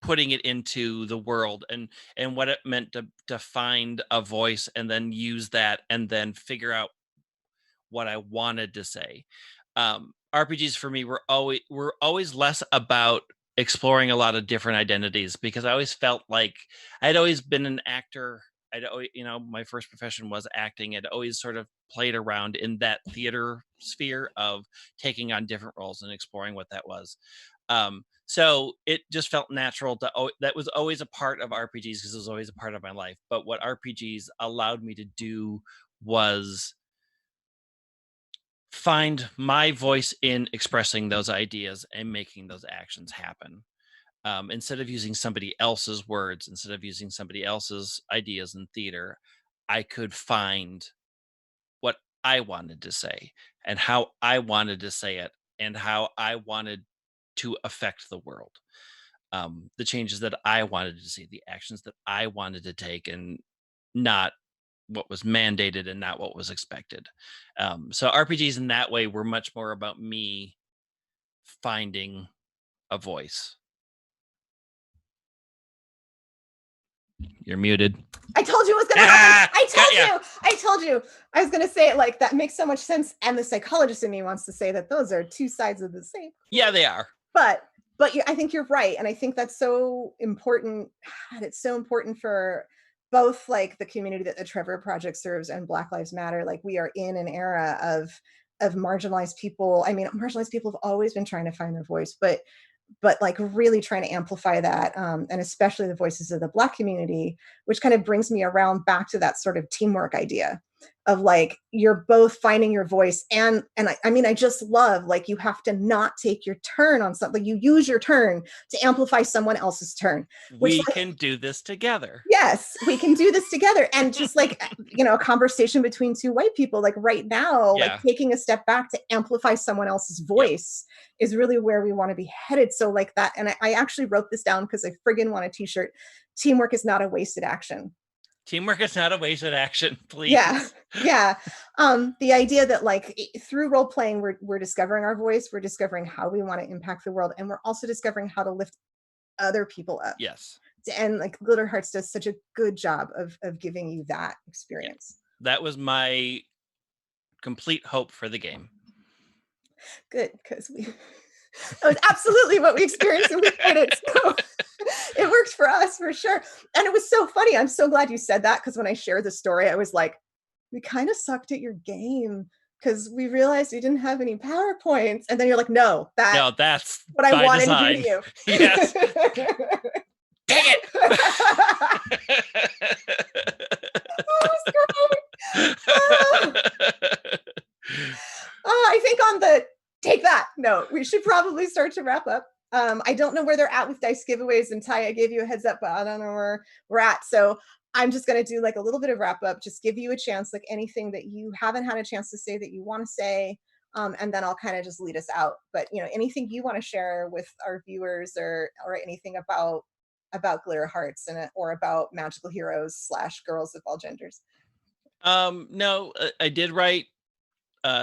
Speaker 2: putting it into the world and what it meant to find a voice and then use that and then figure out what I wanted to say. RPGs for me were always less about exploring a lot of different identities because I always felt like I'd always been an actor. I'd always, my first profession was acting. I'd always sort of played around in that theater sphere of taking on different roles and exploring what that was. So it just felt natural that was always a part of RPGs because it was always a part of my life. But what RPGs allowed me to do was find my voice in expressing those ideas and making those actions happen. Instead of using somebody else's words, instead of using somebody else's ideas in theater, I could find what I wanted to say and how I wanted to say it and how I wanted to affect the world. The changes that I wanted to see, the actions that I wanted to take, and not what was mandated and not what was expected. So RPGs in that way were much more about me finding a voice. You're muted.
Speaker 1: I told you it was gonna happen.
Speaker 2: Ah,
Speaker 1: I
Speaker 2: got
Speaker 1: told
Speaker 2: ya.
Speaker 1: you. I told you. I was gonna say it like that makes so much sense. And the psychologist in me wants to say that those are two sides of the same.
Speaker 2: Yeah, they are.
Speaker 1: But I think you're right, and I think that's so important. And it's so important for both like the community that the Trevor Project serves and Black Lives Matter. Like we are in an era of marginalized people. I mean, marginalized people have always been trying to find their voice, but like really trying to amplify that, and especially the voices of the Black community, which kind of brings me around back to that sort of teamwork idea of like you're both finding your voice. I mean, I just love like you have to not take your turn on something, you use your turn to amplify someone else's turn, which
Speaker 2: We
Speaker 1: like
Speaker 2: can do this together.
Speaker 1: yes, we can do this together. And just like, a conversation between two white people, like right now, like
Speaker 2: Yeah.
Speaker 1: taking a step back to amplify someone else's
Speaker 2: Yep.
Speaker 1: voice is really where we want to be headed. So, like that. And I actually wrote this down because I friggin' want a t shirt. Teamwork is not a wasted action.
Speaker 2: Teamwork is not a wasted action,
Speaker 1: Yeah.
Speaker 2: please.
Speaker 1: Yeah. The idea that like through role playing, we're discovering our voice, we're discovering how we want to impact the world, and we're also discovering how to lift other people up.
Speaker 2: Yes.
Speaker 1: And like Glitter Hearts does such a good job of giving you that
Speaker 2: Yeah.
Speaker 1: experience.
Speaker 2: That was my complete hope for the game.
Speaker 1: Good, because we that was absolutely what we experienced and we played it. So it worked for us for sure. And it was so funny. I'm so glad you said that because when I shared the story, I was like, we kind of sucked at your game because we realized we didn't have any PowerPoints. And then you're like, no, that's
Speaker 2: No, that's
Speaker 1: what I
Speaker 2: by
Speaker 1: wanted to do to
Speaker 2: design.
Speaker 1: you.
Speaker 2: Yes. Dang it.
Speaker 1: Oh, it's great. Oh. I think on the take that note, we should probably start to wrap up. I don't know where they're at with dice giveaways, and Ty, I gave you a heads up, but I don't know where we're at. So I'm just going to do like a little bit of wrap up, just give you a chance, like anything that you haven't had a chance to say that you want to say. And then I'll kind of just lead us out. But anything you want to share with our viewers or anything about about glitter hearts or about magical heroes slash girls of all genders.
Speaker 2: No, I did write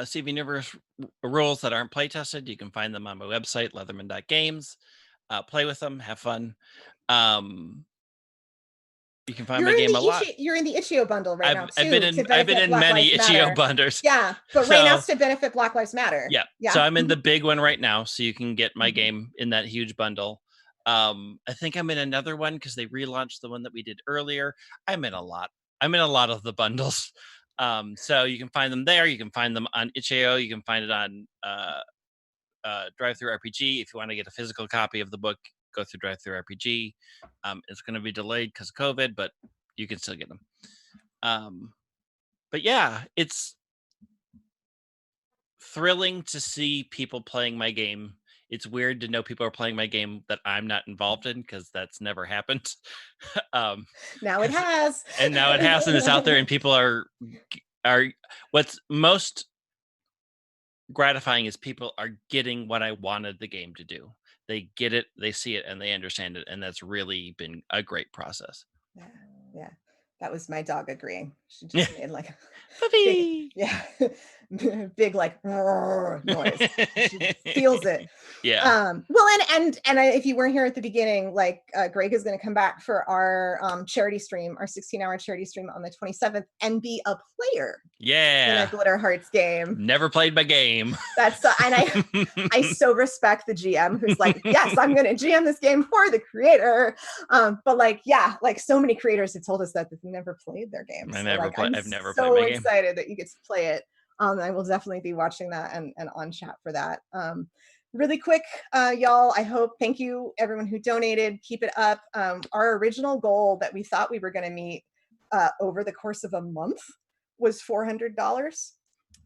Speaker 2: Steven Universe rules that aren't play tested. You can find them on my website, leatherman.games. Play with them, have fun. Um, you can find my game a lot.
Speaker 1: You're in the Itch.io bundle right now
Speaker 2: I've been
Speaker 1: too, to
Speaker 2: in
Speaker 1: benefit Black
Speaker 2: many
Speaker 1: Lives
Speaker 2: itch.io
Speaker 1: Matter.
Speaker 2: bundles.
Speaker 1: Yeah, but right now
Speaker 2: So
Speaker 1: it's to benefit Black Lives Matter.
Speaker 2: yeah. So
Speaker 1: Yeah.
Speaker 2: I'm in the big one right now, so you can get my
Speaker 1: Mhm.
Speaker 2: game in that huge bundle. I think I'm in another one because they relaunched the one that we did earlier. I'm in a lot. I'm in a lot of the bundles. So you can find them there. You can find them on itch.io. You can find it on Drive Through RPG. If you want to get a physical copy of the book, go through Drive Through RPG. It's going to be delayed because of COVID, but you can still get them. But yeah, it's thrilling to see people playing my game. It's weird to know people are playing my game that I'm not involved in because that's never happened. um,
Speaker 1: Now it has.
Speaker 2: and now it has, and it's out there, and people are. What's most gratifying is people are getting what I wanted the game to do. They get it, they see it, and they understand it, and that's really been a great process.
Speaker 1: Yeah, yeah. That was my dog agreeing. She just made like a big,
Speaker 2: Puppy.
Speaker 1: yeah, big like roar noise. She feels it.
Speaker 2: Yeah.
Speaker 1: Well, if you weren't here at the beginning, like Greg is going to come back for our charity stream, our 16-hour charity stream on the 27th, and be a player in a
Speaker 2: Yeah.
Speaker 1: Glitter Hearts game.
Speaker 2: Never played my game.
Speaker 1: That's and I so respect the GM who's like, yes, I'm going to GM this game for the creator. But like, yeah, like so many creators have told us that they've never played their game. So like,
Speaker 2: I've never played
Speaker 1: so
Speaker 2: my game.
Speaker 1: excited that you get to play it. I will definitely be watching that and on chat for that. Really quick, y'all, thank you everyone who donated. Keep it up. Our original goal that we thought we were going to meet over the course of a month was $400.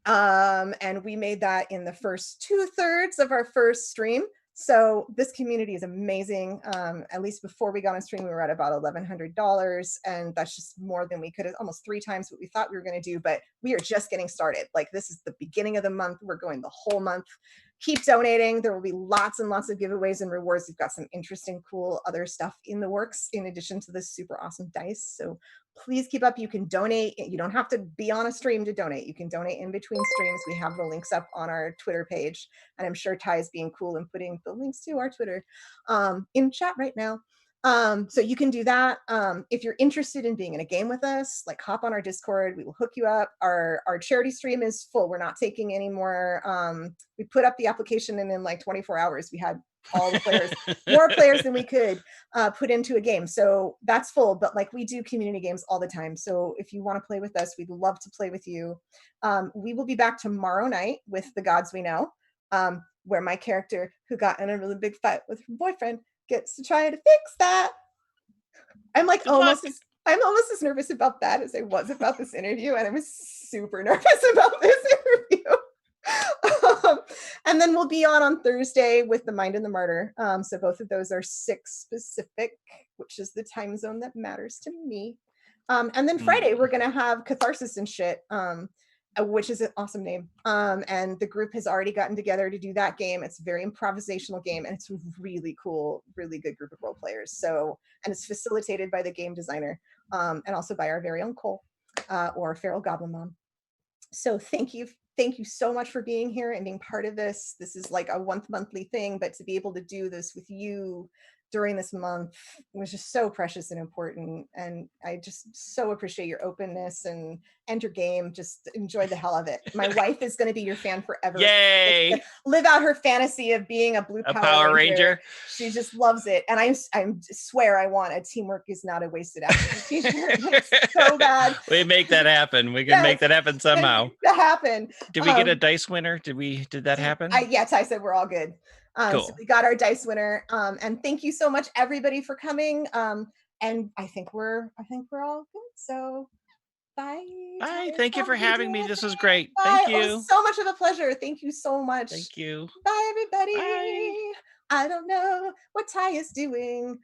Speaker 1: And we made that in the first 2/3 of our first stream. So this community is amazing. At least before we got on stream, we were at about $1,100, and that's just more than we could have, almost 3 times what we thought we were going to do. But we are just getting started. Like, this is the beginning of the month. We're going the whole month. Keep donating. There will be lots and lots of giveaways and rewards. We've got some interesting, cool other stuff in the works in addition to this super awesome dice. So please keep up. You can donate. You don't have to be on a stream to donate. You can donate in between streams. We have the links up on our Twitter page, and I'm sure Ty is being cool and putting the links to our Twitter in chat right now. So you can do that. If you're interested in being in a game with us, like, hop on our Discord. We will hook you up. Our charity stream is full. We're not taking any more. We put up the application, and in like 24 hours, we had all the players, more players than we could put into a game. So that's full, but like, we do community games all the time. So if you want to play with us, we'd love to play with you. We will be back tomorrow night with The Gods We Know, where my character, who got in a really big fight with her boyfriend, gets to try to fix that. I'm like almost as nervous about that as I was about this interview, and I was super nervous about this interview. And then we'll be on Thursday with The Mind and the Martyr. So both of those are 6 Pacific, which is the time zone that matters to me. And then Friday we're gonna have Catharsis and Shit, which is an awesome name. And the group has already gotten together to do that game. It's a very improvisational game, and it's a really cool, really good group of role players. So, and it's facilitated by the game designer, and also by our very own Cole, or Feral Goblin Mom. So thank you so much for being here and being part of this. This is like a monthly thing, but to be able to do this with you during this month was just so precious and important. And I just so appreciate your openness and your game. Just enjoy the hell of it. My wife is going to be your fan forever.
Speaker 2: Yay!
Speaker 1: Live out her fantasy of being a blue Power Ranger. She just loves it. And I swear I want a Teamwork Is Not a Wasted Effort t-shirt. It's so bad.
Speaker 2: We make that happen. We can make that happen somehow.
Speaker 1: That happen.
Speaker 2: Did we get a dice winner? Did that happen?
Speaker 1: Yeah, Ty said we're all good. Cool. So we got our dice winner. And thank you so much, everybody, for coming. And I think we're all good. So bye.
Speaker 2: Bye. Thank you for having me. This was great.
Speaker 1: Bye.
Speaker 2: Thank you.
Speaker 1: It was so much of a pleasure. Thank you so much.
Speaker 2: Thank you.
Speaker 1: Bye, everybody.
Speaker 2: Bye.
Speaker 1: I don't know what Ty is doing,